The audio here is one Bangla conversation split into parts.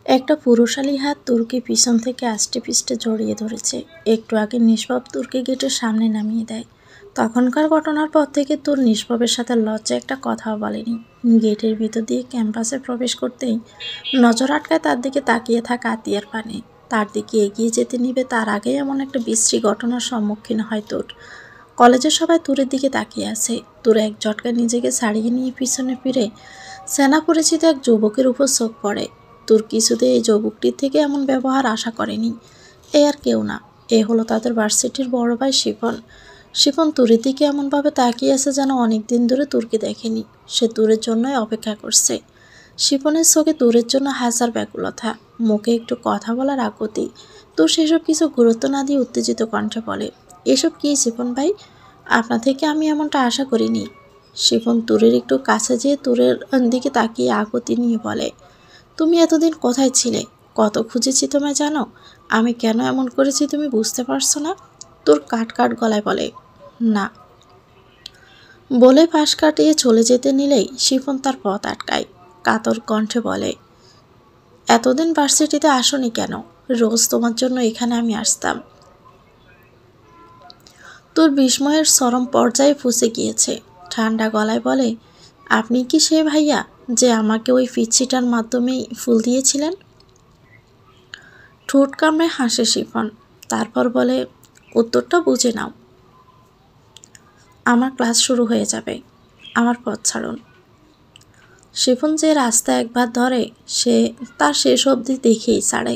একটা পুরুষালী হাত তুর্কি পিছন থেকে আষ্টে পিষ্টে জড়িয়ে ধরেছে। একটু আগে নিষ্পাপ তুর্কি গেটের সামনে নামিয়ে দেয়। তখনকার ঘটনার পর থেকে তোর নিষ্পাপের সাথে লজ্জা একটা কথাও বলেনি। গেটের ভিতর দিয়ে ক্যাম্পাসে প্রবেশ করতেই নজর আটকায় তার দিকে তাকিয়ে থাকা আতিয়ার পানে। তার দিকে এগিয়ে যেতে নিবে তার আগে এমন একটা বিশ্রী ঘটনার সম্মুখীন হয় তোর। কলেজের সবাই তোরের দিকে তাকিয়ে আছে। তোর এক ঝটকায় নিজেকে ছাড়িয়ে নিয়ে পিছনে ফিরে সেনা পরিচিত এক যুবকের উপর চোখ পড়ে। তোর কিছুতে এই যুবকটির থেকে এমন ব্যবহার আশা করেনি। এ আর কেউ না, এ হলো তাদের ভার্সিটির বড় ভাই শিফন। শিফন তুরের দিকে এমনভাবে তাকিয়ে আছে যেন অনেক দিন ধরে তুর্কি দেখেনি। সে তুরের জন্যই অপেক্ষা করছে। শিফনের চোখে তুরের জন্য হাজার ব্যাকুলতা, মুখে একটু কথা বলার আকুতি। তোর সেসব কিছু গুরুত্ব না দিয়ে উত্তেজিত কণ্ঠে বলে, এসব কি শিফন ভাই? আপনা থেকে আমি এমনটা আশা করিনি। শিফন তুরের একটু কাছে যেয়ে তুরের দিকে তাকিয়ে আকুতি নিয়ে বলে, তুমি এতদিন কোথায় ছিলে? কত খুঁজেছি তোমায় জানো? আমি কেন এমন করেছি তুমি বুঝতে পারছো না? তোর কাট কাট গলায় বলে, না। বলে পাশ কাটিয়ে চলে যেতে নিলেই শিফন তার পথ আটকায়। কাতর কণ্ঠে বলে, এতদিন ভার্সিটিতে আসোনি কেন? রোজ তোমার জন্য এখানে আমি আসতাম। তোর বিস্ময়ের চরম পর্যায়ে ফুঁসে গিয়েছে। ঠান্ডা গলায় বলে, আপনি কি সে ভাইয়া যে আমাকে ওই পিচ্ছিটার মাধ্যমেই ফুল দিয়েছিলেন? ঠোঁট কামড়ে হাসে শিফন। তারপর বলে, উত্তরটা বুঝে নাও। আমার ক্লাস শুরু হয়ে যাবে, আমার পথ ছাড়ুন। শিফন যে রাস্তা একবার ধরে সে তার শেষ অবধি দেখেই ছাড়ে।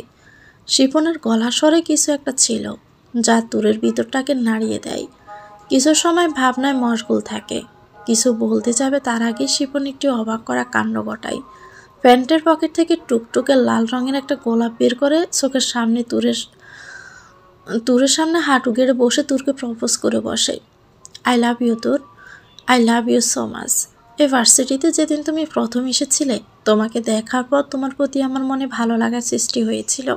শিফনের গলা স্বরে কিছু একটা ছিল যা তুরের ভিতরটাকে নাড়িয়ে দেয়। কিছু সময় ভাবনায় মশগুল থাকে। কিছু বলতে যাবে তার আগে শিফন একটি অবাক করা কাণ্ড ঘটায়। প্যান্টের পকেট থেকে টুকটুকে লাল রঙের একটা গোলাপ বের করে চোখের সামনে তুরের সামনে হাঁটু গেড়ে বসে তুরকে প্রপোজ করে বসে। আই লাভ ইউ তুর, I love you so much. এই ভার্সিটিতে যেদিন তুমি প্রথম এসেছিলে, তোমাকে দেখার পর তোমার প্রতি আমার মনে ভালো লাগার সৃষ্টি হয়েছিল।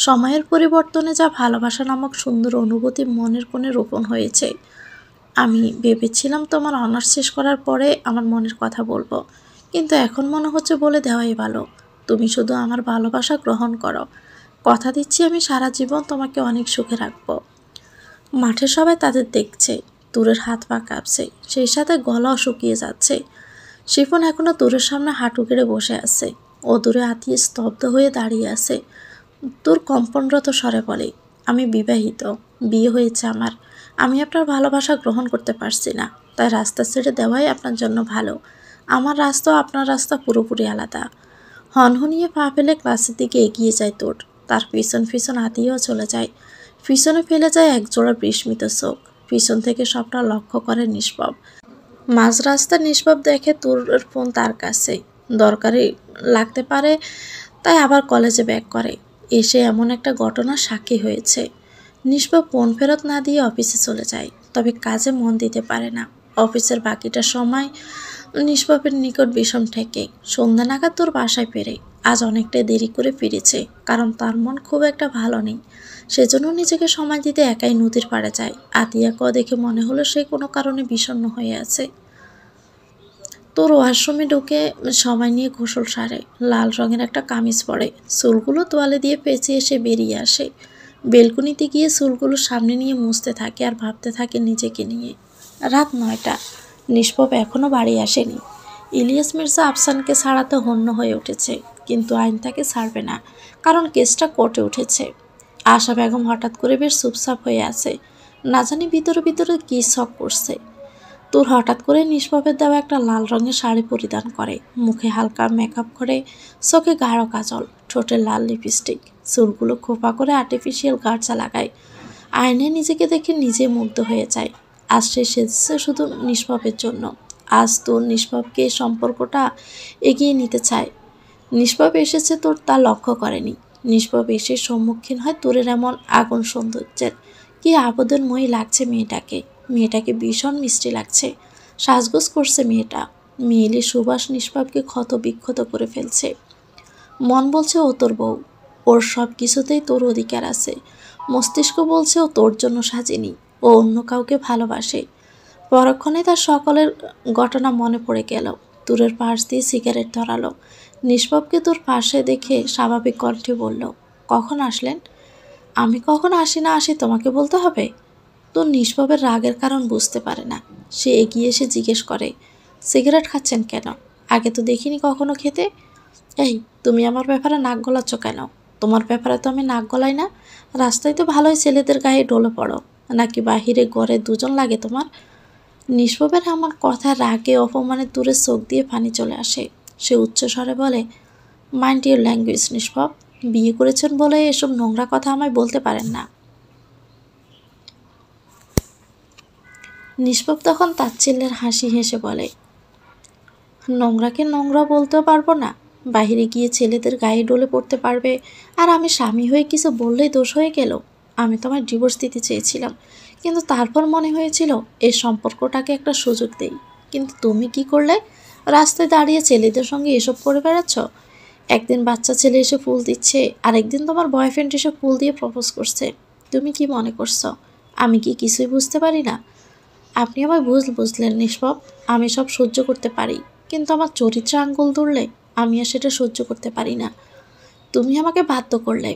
সময়ের পরিবর্তনে যা ভালোবাসা নামক সুন্দর অনুভূতি মনের কোণে রোপণ হয়েছে। আমি ভেবেছিলাম তোমার অনার্স শেষ করার পরে আমার মনের কথা বলবো, কিন্তু এখন মনে হচ্ছে বলে দেওয়াই ভালো। তুমি শুধু আমার ভালোবাসা গ্রহণ করো। কথা দিচ্ছি আমি সারা জীবন তোমাকে অনেক সুখে রাখবো। মাঠে সবাই তাদের দেখছে। তুরের হাত পা কাঁপছে, সেই সাথে গলাও শুকিয়ে যাচ্ছে। শিফন এখনো তুরের সামনে হাঁটু গেড়ে বসে আছে। ও দূরে আতিয়ে স্তব্ধ হয়ে দাঁড়িয়ে আছে। তোর কম্পনরত স্বরে বলে, আমি বিবাহিত, বিয়ে হয়েছে আমার। আমি আপনার ভালোবাসা গ্রহণ করতে পারছি না, তাই রাস্তা ছেড়ে দেওয়াই আপনার জন্য ভালো। আমার রাস্তা আপনার রাস্তা পুরোপুরি আলাদা। হনহনিয়ে পা ফেলে ক্লাসের দিকে এগিয়ে যায় তোর। তার পিছন পিছন আতিয়েও চলে যায়। পিছনে ফেলে যায় একজোড়া বিস্মিত চোখ। পিছন থেকে সবটা লক্ষ্য করে নিষ্পাপ। মাঝ রাস্তা নিষ্পাপ দেখে তোর ফোন তার কাছে, দরকারি লাগতে পারে, তাই আবার কলেজে ব্যাক করে। এসে এমন একটা ঘটনার সাক্ষী হয়েছে। নিষ্পাপ ফোন ফেরত না দিয়ে অফিসে চলে যায়, তবে কাজে মন দিতে পারে না। অফিসের বাকিটা সময় নিষ্পাপের নিকট বিষম ঠেকে। সন্ধ্যা নাগাদ তোর বাসায় ফেরে। আজ অনেকটাই দেরি করে ফিরেছে, কারণ তার মন খুব একটা ভালো নেই। সেজন্য নিজেকে সময় দিতে একাই নদীর পাড়ে যায়। আতিয়াকেও দেখে মনে হলো সে কোনো কারণে বিষণ্ণ হয়ে আছে। তোর ওয়াশরুমে ঢুকে সময় নিয়ে গোসল সারে, লাল রঙের একটা কামিজ পরে, চুলগুলো তোয়ালে দিয়ে পেঁচিয়ে এসে বেরিয়ে আসে। বেলকুনিতে গিয়ে চুলগুলো সামনে নিয়ে মুছতে থাকে আর ভাবতে থাকে নিজেকে নিয়ে। রাত 9টা, নিষ্পাপ এখনও বাড়ি আসেনি। ইলিয়াস মির্জা আফসানকে ছাড়াতে হন্য হয়ে উঠেছে, কিন্তু আইন তাকে ছাড়বে না, কারণ কেসটা কোর্টে উঠেছে। আশা বেগম হঠাৎ করে বেশ চুপচাপ হয়ে আছে, না জানি ভিতরে ভিতরে কী শখ করছে। তোর হঠাৎ করে নিষ্পাপের দেওয়া একটা লাল রঙের শাড়ি পরিধান করে, মুখে হালকা মেকআপ করে, চোখে গাঢ় কাজল, ঠোঁটে লাল লিপস্টিক, চুলগুলো খোপা করে আর্টিফিশিয়াল গার্চা লাগায়। আয়নায় নিজেকে দেখে নিজে মুগ্ধ হয়ে যায়। আজ সে সেজেছে শুধু নিষ্পাপের জন্য। আজ তোর নিষ্পাপকে সম্পর্কটা এগিয়ে নিতে চায়। নিষ্পাপ এসেছে তোর তা লক্ষ্য করেনি। নিষ্পাপ এসে সম্মুখীন হয় তোরের এমন আগুন সৌন্দর্যের। কি আবেদনময়ী লাগছে মেয়েটাকে। মেয়েটাকে ভীষণ মিষ্টি লাগছে। সাজগোজ করছে মেয়েটা। মেয়েলি সুবাস নিষ্পাপকে ক্ষত বিক্ষত করে ফেলছে। মন বলছে ও তোর বউ, ওর সব কিছুতেই তোর অধিকার আছে। মস্তিষ্ক বলছে ও তোর জন্য সাজেনি, ও অন্য কাউকে ভালোবাসে। পরক্ষণে তার সকলের ঘটনা মনে পড়ে গেল। দূরের পাশ দিয়ে সিগারেট ধরালো। নিষ্পাপকে তোর পাশে দেখে স্বাভাবিক কণ্ঠে বলল, কখন আসলেন? আমি কখন আসি না আসি তোমাকে বলতে হবে? তোর নিষ্পাপের রাগের কারণ বুঝতে পারে না। সে এগিয়ে এসে জিজ্ঞেস করে, সিগারেট খাচ্ছেন কেন? আগে তো দেখিনি কখনো খেতে। এই, তুমি আমার ব্যাপারে নাক গলাচ্ছ কেন? তোমার ব্যাপারে তো আমি নাক গলাই না। রাস্তায় তো ভালোই ছেলেদের গায়ে ডলে পড়ো, নাকি বাহিরে ঘরে দুজন লাগে তোমার? নিষ্পাপের এমন কথা রাগে অপমানে দূরে চোখ দিয়ে পানি চলে আসে। সে উচ্চস্বরে বলে, মাইন্ড ইউর ল্যাঙ্গুয়েজ নিষ্পাপ। বিয়ে করেছেন বলে এসব নোংরা কথা আমায় বলতে পারেন না। নিষ্পাপ তখন তাচ্ছিল্যের হাসি হেসে বলে, নোংরাকে নোংরা বলতেও পারবো না? বাহিরে গিয়ে ছেলেদের গায়ে ডলে পড়তে পারবে, আর আমি স্বামী হয়ে কিছু বললেই দোষ হয়ে গেল? আমি তোমার ডিভোর্স দিতে চেয়েছিলাম, কিন্তু তারপর মনে হয়েছিল এই সম্পর্কটাকে একটা সুযোগ দেই। কিন্তু তুমি কি করলে? রাস্তায় দাঁড়িয়ে ছেলেদের সঙ্গে এসব করে বেড়াচ্ছ। একদিন বাচ্চা ছেলে এসে ফুল দিচ্ছে, আর একদিন তোমার বয়ফ্রেন্ড এসে ফুল দিয়ে প্রপোজ করছে। তুমি কি মনে করছো আমি কি কিছুই বুঝতে পারি না? আপনি আমায় ভুল বুঝলেন নিষ্পাপ। আমি সব সহ্য করতে পারি, কিন্তু আমার চরিত্রে আঙ্গুল ধরলে আমি আর সেটা সহ্য করতে পারি না। তুমি আমাকে বাধ্য করলে।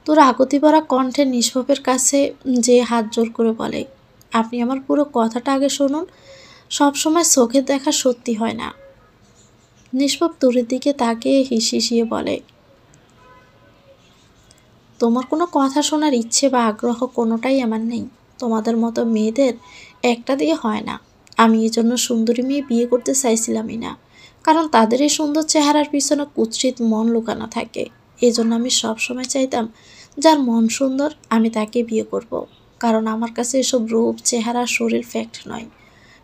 তোর আগতি ভরা কণ্ঠে নিষ্পাপের কাছে যে হাত জোর করে বলে, আপনি আমার পুরো কথাটা আগে শুনুন। সবসময় চোখে দেখা সত্যি হয় না। নিষ্পাপ তোরের দিকে তাকিয়ে হিসিয়ে বলে, তোমার কোনো কথা শোনার ইচ্ছে বা আগ্রহ কোনোটাই আমার নেই। তোমাদের মতো মেয়েদের একটা দিয়ে হয় না। আমি এই জন্য সুন্দরী মেয়ে বিয়ে করতে চাইছিলামই না, কারণ তাদের এই সুন্দর চেহারার পিছনে কুৎসিত মন লুকানো থাকে। এই জন্য আমি সবসময় চাইতাম যার মন সুন্দর আমি তাকে বিয়ে করব, কারণ আমার কাছে এসব রূপ চেহারা শরীর ফ্যাক্ট নয়,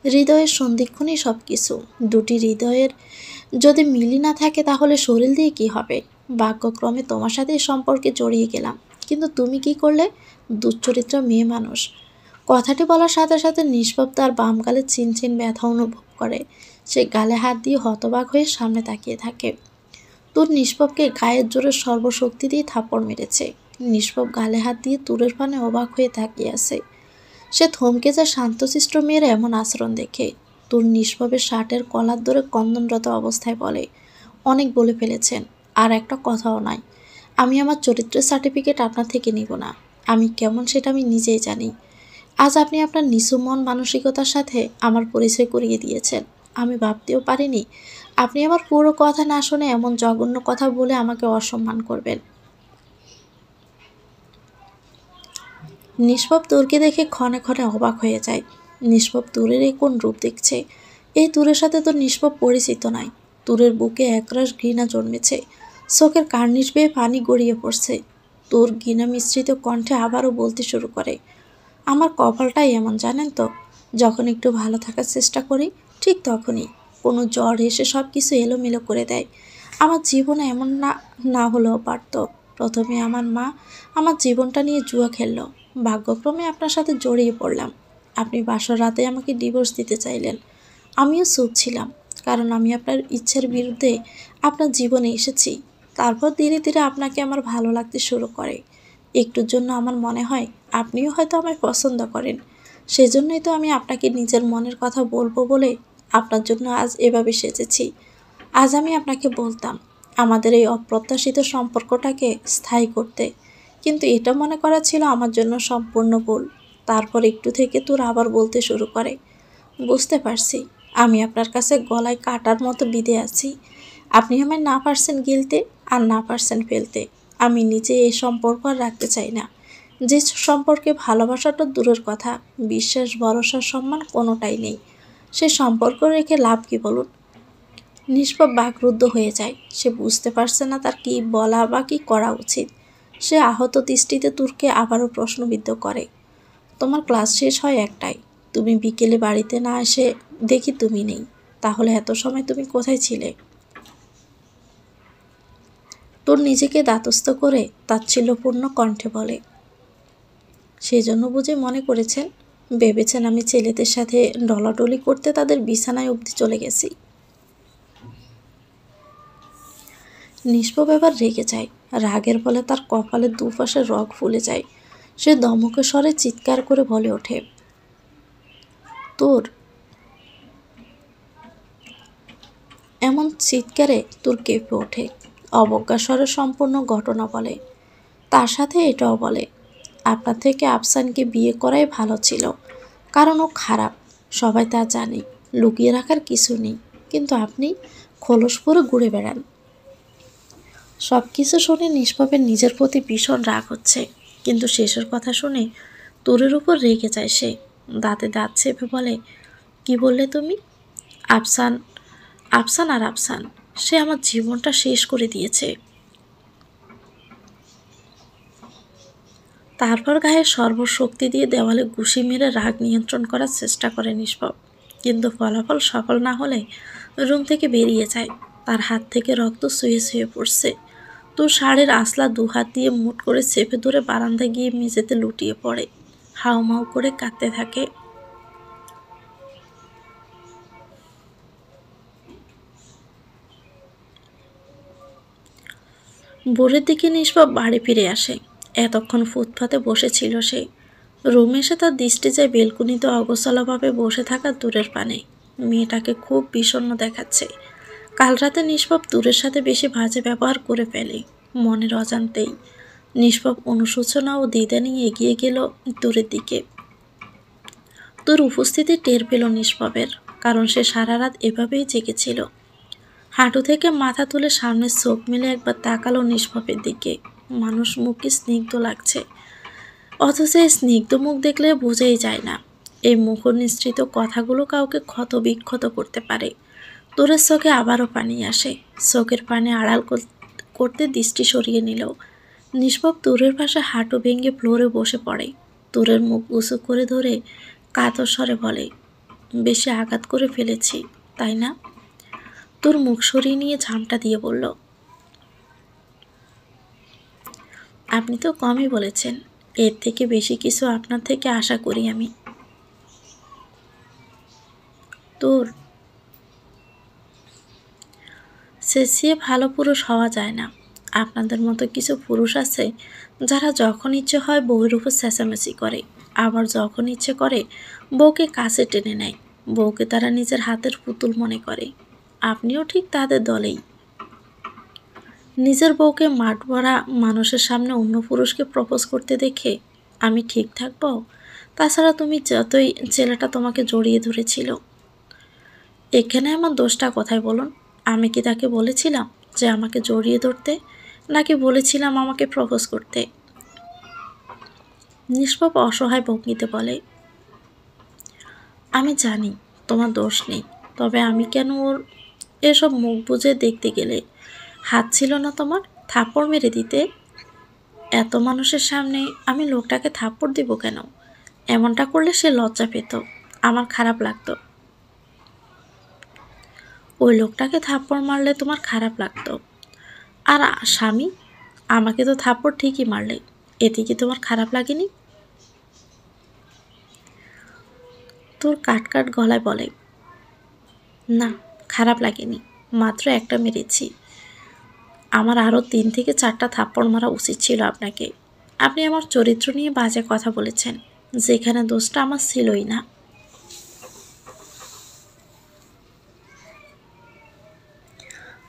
হৃদয়ের সন্ধিক্ষণই সব কিছু। দুটি হৃদয়ের যদি মিলই না থাকে তাহলে শরীর দিয়ে কি হবে? ভাগ্যক্রমে তোমার সাথে এই সম্পর্কে জড়িয়ে গেলাম, কিন্তু তুমি কি করলে? দুশ্চরিত্র মেয়ে মানুষ। কথাটি বলার সাথে সাথে নিষ্পাপ তার বাম গালে চিনচিন ব্যথা অনুভব করে। সে গালে হাত দিয়ে হতবাক হয়ে সামনে তাকিয়ে থাকে। তোর নিষ্পাপকে গায়ের জোরে সর্বশক্তি দিয়ে থাপ্পড় মেরেছে। নিষ্পাপ গালে হাত দিয়ে তুরের পানে অবাক হয়ে তাকিয়ে আছে। সে থমকে যায় শান্তশিষ্ট মেয়ের এমন আচরণ দেখে। তোর নিষ্পাপের শার্টের কলার ধরে কন্দনরত অবস্থায় বলে, অনেক বলে ফেলেছেন, আর একটা কথাও নয়। আমি আমার চরিত্রের সার্টিফিকেট আপনার থেকে নিব না। আমি কেমন সেটা আমি নিজেই জানি। আজ আপনি আপনার নিচু মন মানসিকতার সাথে আমার পরিচয় করিয়ে দিয়েছেন। আমি ভাবতেও পারিনি আপনি আমার পুরো কথা না শুনে এমন জঘন্য কথা বলে আমাকে অসম্মান করবেন। নিষ্পাপ তুরকে দেখে ক্ষণে ক্ষণে অবাক হয়ে যায়। নিষ্পাপ তুরের এই কোন রূপ দেখছে? এই তুরের সাথে তো নিষ্পাপ পরিচিত নয়। তুরের বুকে একরাশ ঘৃণা জন্মেছে। চোখের কার্নিশ বেয়ে পানি গড়িয়ে পড়ছে। তোর ঘৃণা মিশ্রিত কণ্ঠে আবারও বলতে শুরু করে, আমার কপালটাই এমন জানেন তো। যখন একটু ভালো থাকার চেষ্টা করি ঠিক তখনই কোনো জ্বর এসে সব কিছু এলোমেলো করে দেয়। আমার জীবনে এমন না না হলেও পারত। প্রথমে আমার মা আমার জীবনটা নিয়ে জুয়া খেললো। ভাগ্যক্রমে আপনার সাথে জড়িয়ে পড়লাম। আপনি বাসর রাতে আমাকে ডিভোর্স দিতে চাইলেন। আমিও চুপ ছিলাম, কারণ আমি আপনার ইচ্ছের বিরুদ্ধে আপনার জীবনে এসেছি। তারপর ধীরে ধীরে আপনাকে আমার ভালো লাগতে শুরু করে। একটুর জন্য আমার মনে হয় আপনিও হয়তো আমায় পছন্দ করেন। সেজন্যই তো আমি আপনাকে নিজের মনের কথা বলবো বলে আপনার জন্য আজ এভাবে সেজেছি। আজ আমি আপনাকে বলতাম আমাদের এই অপ্রত্যাশিত সম্পর্কটাকে স্থায়ী করতে, কিন্তু এটা মনে করা ছিল আমার জন্য সম্পূর্ণ ভুল। তারপর একটু থেকে তোর আবার বলতে শুরু করে, বুঝতে পারছি আমি আপনার কাছে গলায় কাটার মতো বিঁধে আছি। আপনি আমায় না পারছেন গিলতে, আর না পারছেন ফেলতে। আমি নিজে এই সম্পর্ক আর রাখতে চাই না। যে সম্পর্কে ভালোবাসাটা দূরের কথা, বিশ্বাস ভরসা সম্মান কোনোটাই নেই, সে সম্পর্ক রেখে লাভ কি বলুন? নিষ্পাপ বাকরুদ্ধ হয়ে যায়। সে বুঝতে পারছে না তার কি বলা বা কি করা উচিত। সে আহত দৃষ্টিতে তুরকে আবারও প্রশ্নবিদ্ধ করে, তোমার ক্লাস শেষ হয় একটায়, তুমি বিকেলে বাড়িতে না এসে দেখি তুমি নেই। তাহলে এত সময় তুমি কোথায় ছিলে? তোর নিজেকে দাতস্থ করে তাচ্ছিল্যপূর্ণ কণ্ঠে বলে, সেজন্য বুঝে মনে করেছেন, ভেবেছেন আমি ছেলেদের সাথে ডলাডলি করতে তাদের বিছানায় অবধি চলে গেছি। নিষ্পাপ এবার রেগে যায়। রাগের ফলে তার কপালের দুপাশে রগ ফুলে যায়। সে দমকে স্বরে চিৎকার করে বলে ওঠে, তোর এমন চিৎকারে তোর কেঁপে ওঠে। অবজ্ঞা স্বরে সম্পূর্ণ ঘটনা বলে। তার সাথে এটাও বলে, আপনার থেকে আফসানকে বিয়ে করাই ভালো ছিল, কারণ ও খারাপ, সবাই তা জানে, লুকিয়ে রাখার কিছু নেই। কিন্তু আপনি খোলস পরে ঘুরে বেড়ান। সব কিছু শুনে নিষ্পাপের নিজের প্রতি ভীষণ রাগ হচ্ছে, কিন্তু শেষের কথা শুনে তোরের উপর রেগে যায় সে। দাঁতে দাঁত চেপে বলে, কি বললে তুমি? আফসান? আফসান আর আফসান, সে আমার জীবনটা শেষ করে দিয়েছে। তারপর গায়ে সর্বশক্তি দিয়ে দেওয়ালে ঘুষি মেরে রাগ নিয়ন্ত্রণ করার চেষ্টা করে নিষ্পাপ, কিন্তু ফলাফল সফল না হলে রুম থেকে বেরিয়ে যায়। তার হাত থেকে রক্ত শুয়ে শুয়ে পড়ছে। তো শাড়ির আসলা দুহাত দিয়ে মুঠ করে চেপে ধরে বারান্দায় গিয়ে মেঝেতে লুটিয়ে পড়ে, হাউমাউ করে কাঁদতে থাকে। ভোরের দিকে নিষ্পাপ বাড়ি ফিরে আসে। এতক্ষণ ফুটপাতে বসেছিল সে। রুমে এসে তার দৃষ্টি যায় বেলকুনিতে অগোছালোভাবে বসে থাকা দূরের পানে। মেয়েটাকে খুব বিষণ্ণ দেখাচ্ছে। কাল রাতে নিষ্পাপ দূরের সাথে বেশি বাজে ব্যবহার করে ফেলে, মনের অজান্তেই। নিষ্পাপ অনুশোচনা ও দ্বিধা নিয়ে এগিয়ে গেল দূরের দিকে। তোর উপস্থিতি টের পেল নিষ্পাপের, কারণ সে সারা রাত এভাবেই জেগেছিল। হাঁটু থেকে মাথা তুলে সামনে চোখ মেলে একবার তাকালো নিষ্পাপের দিকে। মানুষ মুখে স্নিগ্ধ লাগছে, অথচ এই স্নিগ্ধ মুখ দেখলে বোঝাই যায় না এই মুখ নিঃসৃত কথাগুলো কাউকে ক্ষত বিক্ষত করতে পারে। তোরের চোখে আবারও পানি আসে। চোখের পানি আড়াল করতে দৃষ্টি সরিয়ে নিল। নিষ্পাপ তোরের পাশে হাঁটু ভেঙে ফ্লোরে বসে পড়ে। তোরের মুখ উঁচু করে ধরে কাতর স্বরে বলে, বেশি আঘাত করে ফেলেছি তাই না? তোর মুখ সরিয়ে নিয়ে ঝামটা দিয়ে বলল, আপনি তো কমই বলেছেন, এর থেকে বেশি কিছু আপনার থেকে আশা করি আমি। তোর চেঁচিয়ে ভালো পুরুষ হওয়া যায় না। আপনাদের মতো কিছু পুরুষ আছে যারা যখন ইচ্ছে হয় বউয়ের উপর চেঁচামেচি করে, আবার যখন ইচ্ছে করে বউকে কাছে টেনে নেয়। বউকে তারা নিজের হাতের পুতুল মনে করে। আপনিও ঠিক তাদের দলেই। নিজের বউকে মাঠ ভরা মানুষের সামনে অন্য পুরুষকে প্রপোজ করতে দেখে আমি ঠিক থাকবো? তাছাড়া তুমি যতই ছেলেটা তোমাকে জড়িয়ে ধরেছিল, এখানে আমার দোষটা কোথায় বলুন? আমি কি তাকে বলেছিলাম যে আমাকে জড়িয়ে ধরতে, নাকি বলেছিলাম আমাকে প্রপোজ করতে? নিষ্পাপ অসহায় ভঙ্গিতে বলে, আমি জানি তোমার দোষ নেই, তবে আমি কেন ওর এসব মুখ বুজে দেখতে গেলে হাত ছিল না তোমার থাপ্পড় মেরে দিতে? এত মানুষের সামনে আমি লোকটাকে থাপ্পড় দিব কেন? এমনটা করলে সে লজ্জা পেত, আমার খারাপ লাগতো। ওই লোকটাকে থাপ্পড় মারলে তোমার খারাপ লাগতো, আর স্বামী আমাকে তো থাপ্পড় ঠিকই মারলে, এতে কি তোমার খারাপ লাগেনি? তোর কাট কাট গলায় বলে, না খারাপ লাগেনি, মাত্র একটা মেরেছি, আমার আরও 3 থেকে 4টা থাপ্পড় মারা উচিত ছিল আপনাকে। আপনি আমার চরিত্র নিয়ে বাজে কথা বলেছেন, যেখানে দোষটা আমার ছিলই না।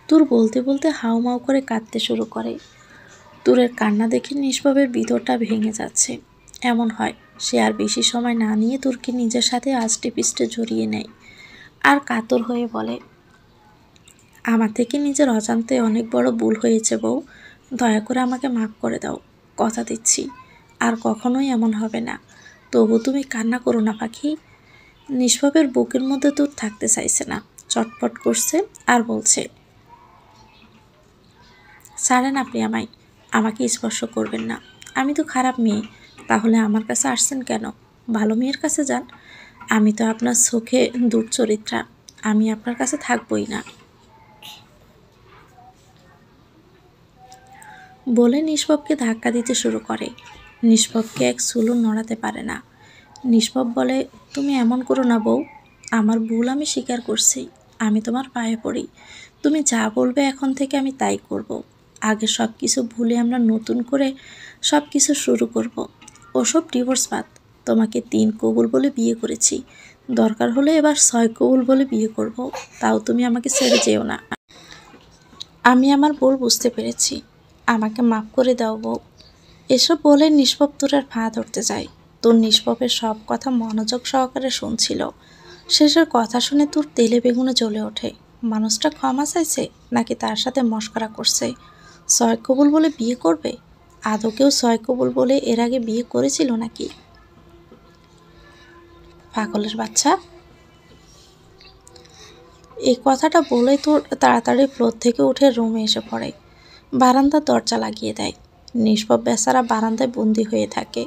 তোর বলতে বলতে হাউমাউ করে কাঁদতে শুরু করে। তোরের কান্না দেখে নিষ্পাপের ভিতরটা ভেঙে যাচ্ছে। এমন হয় সে আর বেশি সময় না নিয়ে তোরকে নিজের সাথে আষ্টে পিষ্টে জড়িয়ে নেয়, আর কাতর হয়ে বলে, আমার থেকে নিজের অজান্তে অনেক বড় ভুল হয়েছে বউ, দয়া করে আমাকে মাফ করে দাও, কথা দিচ্ছি আর কখনোই এমন হবে না। তবু তুমি কান্না করো না পাখি। নিষ্পাপের বুকের মধ্যে তোর থাকতে চাইছে না, চটপট করছে আর বলছে, ছাড়েন আপনি আমায়, আমাকে স্পর্শ করবেন না, আমি তো খারাপ মেয়ে, তাহলে আমার কাছে আসছেন কেন? ভালো মেয়ের কাছে যান, আমি তো আপনার চোখে দুর্চরিত্রা, আমি আপনার কাছে থাকবই না। বলে নিষ্পাপকে ধাক্কা দিতে শুরু করে। নিষ্পাপকে এক চুলও নড়াতে পারে না। নিষ্পাপ বলে, তুমি এমন করো না বউ, আমার ভুল আমি স্বীকার করছি, আমি তোমার পায়ে পড়ি, তুমি যা বলবে এখন থেকে আমি তাই করব। আগে সব কিছু ভুলে আমরা নতুন করে সব কিছু শুরু করব। ওসব ডিভোর্স বাদ, তোমাকে 3 কবুল বলে বিয়ে করেছি, দরকার হলে এবার সয় কবুল বলে বিয়ে করব, তাও তুমি আমাকে ছেড়ে যেও না। আমি আমার ভুল বুঝতে পেরেছি, আমাকে মাফ করে দাও বউ। এসব বলে নিষ্পাপ তোরার পা ধরতে যায়। তোর নিষ্পাপের সব কথা মনোযোগ সহকারে শুনছিল। শেষের কথা শুনে তোর তেলে বেগুনে জ্বলে ওঠে। মানুষটা ক্ষমা চাইছে নাকি তার সাথে মশকরা করছে? সয় কবুল বলে বিয়ে করবে? আদৌ কেউ সয় কবুল বলে এর আগে বিয়ে করেছিল নাকি? পাগলের বাচ্চা। এই কথাটা বলে তোর তাড়াতাড়ি ফ্লোর থেকে উঠে রুমে এসে পড়ে। বারান্দার দরজা লাগিয়ে দেয়। নিষ্পাপ বেচারা বারান্দায় বন্দি হয়ে থাকে।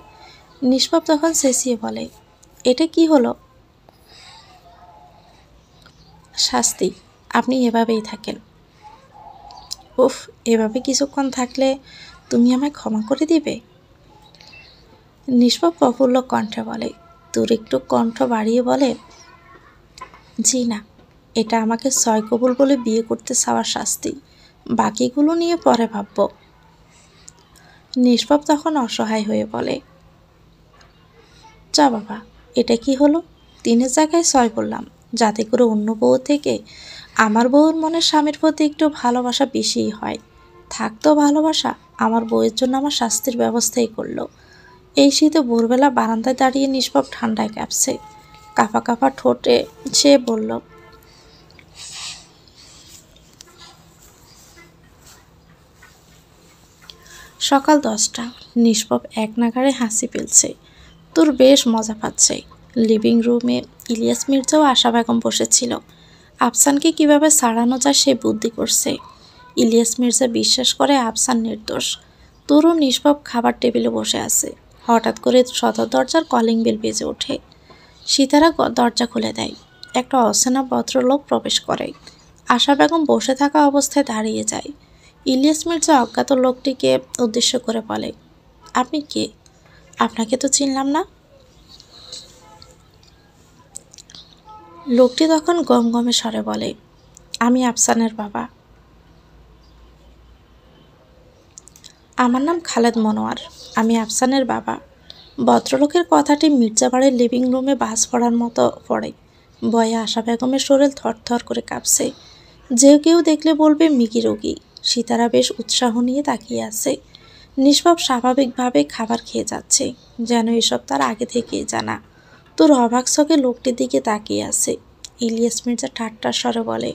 নিষ্পাপ তখন চেঁচিয়ে বলে, এটা কি হলো? শাস্তি, আপনি এভাবেই থাকেন। উফ, এভাবে কিছুক্ষণ থাকলে তুমি আমায় ক্ষমা করে দিবে? নিষ্পাপ প্রফুল্ল কণ্ঠে বলে। তোর একটু কণ্ঠ বাড়িয়ে বলে, জি না, এটা আমাকে সয় কবুল বলে বিয়ে করতে চাওয়ার শাস্তি। বাকিগুলো নিয়ে পরে ভাবব। নিষ্পাপ তখন অসহায় হয়ে বলে, যা বাবা, এটা কি হলো? 3-এর জায়গায় 6 বললাম, যাতে করে অন্য বউ থেকে আমার বউয়ের মনে স্বামীর প্রতি একটু ভালোবাসা বেশিই হয়। থাকতো ভালোবাসা, আমার বউয়ের জন্য আমার শাস্তির ব্যবস্থাই করলো। এই শীতে ভোরবেলা বারান্দায় দাঁড়িয়ে নিষ্পাপ ঠান্ডায় কাঁপছে। কাঁপা কাঁপা ঠোঁটে সে বলল, সকাল 10টা। নিষ্পাপ এক নাগাড়ে হাসি ফেলছে। তোর বেশ মজা পাচ্ছে। লিভিং রুমে ইলিয়াস মির্জা ও আশা বেগম বসেছিল। আফসানকে কিভাবে ছাড়ানো যায় সে বুদ্ধি করছে। ইলিয়াস মির্জা বিশ্বাস করে আফসান নির্দোষ। তোরও নিষ্পাপ খাবার টেবিলে বসে আছে। হঠাৎ করে সদর দরজার কলিং বেল বেজে ওঠে। সীতারা দরজা খুলে দেয়। একটা অচেনা ভদ্রলোক প্রবেশ করে। আশা বেগম বসে থাকা অবস্থায় দাঁড়িয়ে যায়। ইলিয়াস মির্জা অজ্ঞাত লোকটিকে উদ্দেশ্য করে বলে, আপনি কে? আপনাকে তো চিনলাম না। লোকটি তখন গমগমে স্বরে বলে, আমি আফসানের বাবা। আমার নাম খালেদ মনোয়ার, আমি আফসানের বাবা। ভদ্রলোকের কথাটি মির্জাবাড়ির লিভিং রুমে বাজ পড়ার মতো পড়ে। ভয়ে আশা বেগমের শরীর থরথর করে কাঁপছে। যে কেউ দেখলে বলবে মিকি রোগী। সীতারা বেশ উৎসাহ নিয়ে তাকিয়ে আছে। নিষ্পাপ স্বাভাবিকভাবে খাবার খেয়ে যাচ্ছে, যেন এসব তার আগে থেকেই জানা। তোর অবাক চোখে লোকটির দিকে তাকিয়ে আছে। ইলিয়াস মির্জা ঠাট্টার স্বরে বলে,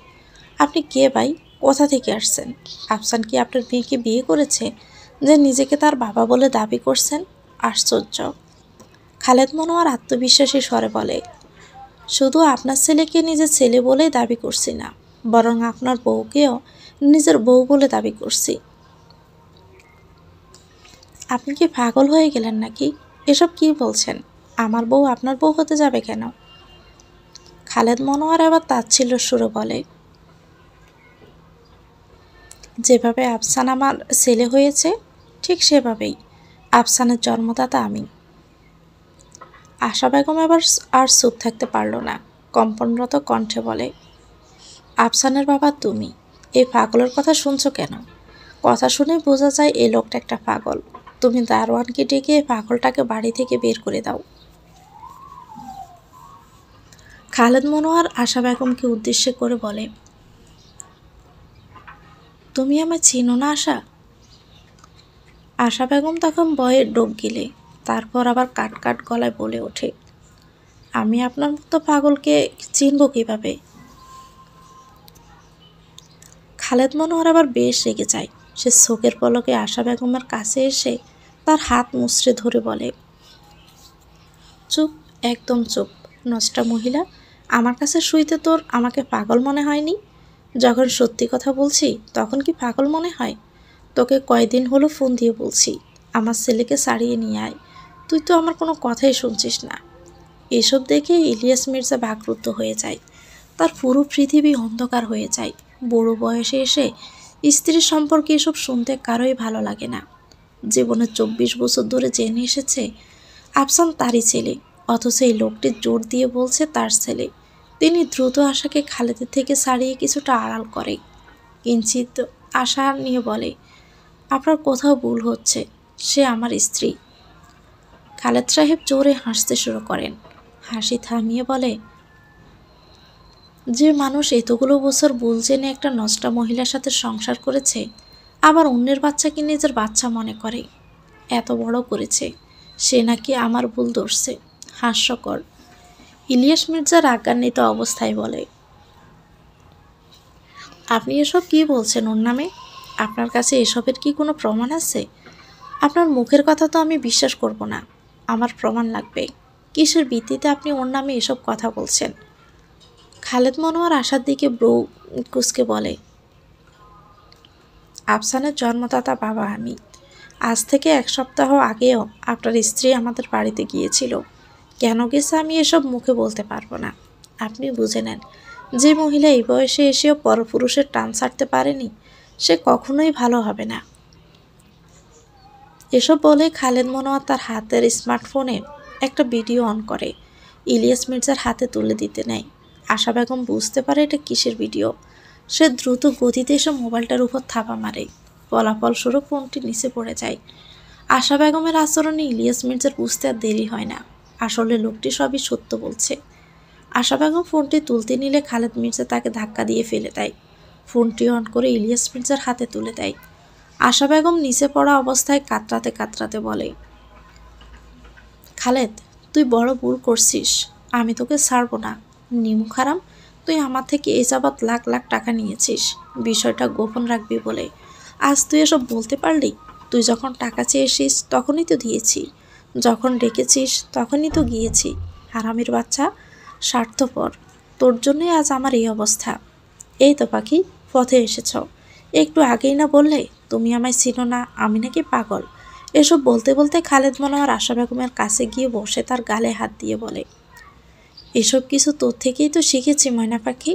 আপনি কে ভাই? কোথা থেকে আসছেন? আফসান কি আপনার মেয়েকে বিয়ে করেছে যে নিজেকে তার বাবা বলে দাবি করছেন? আশ্চর্য। খালেদ মনোয়ার আত্মবিশ্বাসী স্বরে বলে, শুধু আপনার ছেলেকে নিজের ছেলে বলেই দাবি করছি না, বরং আপনার বউকেও নিজের বউ বলে দাবি করছি। আপনি কি পাগল হয়ে গেলেন নাকি? এসব কি বলছেন? আমার বউ আপনার বউ হতে যাবে কেন? খালেদ মনোয়ার আবার তাচ্ছিল্য সুরে বলে, যেভাবে আফসান আমার ছেলে হয়েছে ঠিক সেভাবেই আফসানের জন্মদাতা আমি। আশা বেগম এবার আর চুপ থাকতে পারল না। কম্পনরত কণ্ঠে বলে, আফসানের বাবা তুমি? এই পাগলের কথা শুনছো কেন? কথা শুনে বোঝা যায় এই লোকটা একটা পাগল। তুমি দারোয়ানকে ডেকে পাগলটাকে বাড়ি থেকে বের করে দাও। খালেদ মনোয়ার আশা বেগমকে উদ্দেশ্য করে বলে, তুমি আমায় চিনো না আশা? আশা বেগম তখন ভয়ে ডোক গিলে, তারপর আবার কাট কাট গলায় বলে ওঠে, আমি আপনার মতো পাগলকে চিনব কিভাবে? খালেদ মনোহর আবার বেশ রেগে যায়। সে চোখের পলকে আশা বেগমের কাছে এসে তার হাত মুচড়ে ধরে বলে, চুপ, একদম চুপ। নষ্টা মহিলা, আমার কাছে শুইতে তোর আমাকে পাগল মনে হয়নি? যখন সত্যি কথা বলছি তখন কি পাগল মনে হয়? তোকে কয়দিন হলো ফোন দিয়ে বলছি আমার ছেলেকে ছাড়িয়ে নিয়ে আয়, তুই তো আমার কোনো কথাই শুনছিস না। এসব দেখে ইলিয়াস মির্জা বাকরুদ্ধ হয়ে যায়। তার পুরো পৃথিবী অন্ধকার হয়ে যায়। বুড়ো বয়সে এসে স্ত্রীর সম্পর্কে এসব শুনতে কারোই ভালো লাগে না। জীবনে 24 বছর ধরে জেনে এসেছে আফসান তারই ছেলে, অথচ এই লোকটি জোর দিয়ে বলছে তার ছেলে। তিনি দ্রুত আশাকে খালেদের থেকে ছাড়িয়ে কিছুটা আড়াল করে। কিঞ্চিত আশা নিয়ে বলে, আপনার কোথাও ভুল হচ্ছে, সে আমার স্ত্রী। খালেদ সাহেব জোরে হাসতে শুরু করেন। হাসি থামিয়ে বলে, যে মানুষ এতগুলো বছর ভুল জেনে একটা নষ্টা মহিলার সাথে সংসার করেছে, আবার অন্যের বাচ্চাকে নিজের বাচ্চা মনে করে, এত বড় করেছে, সে নাকি আমার ভুল ধরছে। হাস্যকর। ইলিয়াস মির্জা রাগান্বিত অবস্থায় বলে, আপনি এসব কি বলছেন ওর নামে? আপনার কাছে এসবের কি কোনো প্রমাণ আছে? আপনার মুখের কথা তো আমি বিশ্বাস করব না, আমার প্রমাণ লাগবে। কিসের ভিত্তিতে আপনি ওর নামে এসব কথা বলছেন? খালেদ মনোয়ার আশার দিকে ব্রু কুচকে বলে, আফসানের জন্মদাতা বাবা আমি। আজ থেকে 1 সপ্তাহ আগেও আপনার স্ত্রী আমাদের বাড়িতে গিয়েছিল। কেন গেছে আমি এসব মুখে বলতে পারবো না। আপনি বুঝে নেন, যে মহিলা এই বয়সে এসেও পরপুরুষের টান ছাড়তে পারেনি, সে কখনোই ভালো হবে না। এসব বলে খালেদ মনোয়ার তার হাতের স্মার্টফোনে একটা ভিডিও অন করে ইলিয়াস মির্জার হাতে তুলে দিতে নেয়। আশা বেগম বুঝতে পারে এটা কিসের ভিডিও। সে দ্রুত গতিতে এসে মোবাইলটার উপর থাপা মারে। ফলাফলস্বরূপ ফোনটি নিচে পড়ে যায়। আশা বেগমের আচরণে ইলিয়াস মির্জার বুঝতে আর দেরি হয় না, আসলে লোকটি সবই সত্য বলছে। আশা বেগম ফোনটি তুলতে নিলে খালেদ মির্জা তাকে ধাক্কা দিয়ে ফেলে দেয়। ফোনটি অন করে ইলিয়াস মির্জার হাতে তুলে দেয়। আশা বেগম নিচে পড়া অবস্থায় কাতরাতে কাতরাতে বলে, খালেদ, তুই বড় ভুল করছিস। আমি তোকে ছাড়বো না। নিমু খারাম, তুই আমার থেকে এ যাবৎ লাখ লাখ টাকা নিয়েছিস বিষয়টা গোপন রাখবি বলে। আজ তুই এসব বলতে পারলি? তুই যখন টাকা চেয়েছিস তখনই তো দিয়েছি, যখন ডেকেছিস তখনই তো গিয়েছি। হারামির বাচ্চা, স্বার্থপর, তোর জন্যই আজ আমার এই অবস্থা। এই তো পাখি, পথে এসেছ। একটু আগেই না বললে তুমি আমায় চিনো না, আমি নাকি পাগল? এসব বলতে বলতে খালেদ মনোয়ার আশা বেগমের কাছে গিয়ে বসে তার গালে হাত দিয়ে বলে, এসব কিছু তোর থেকেই তো শিখেছি ময়না পাখি।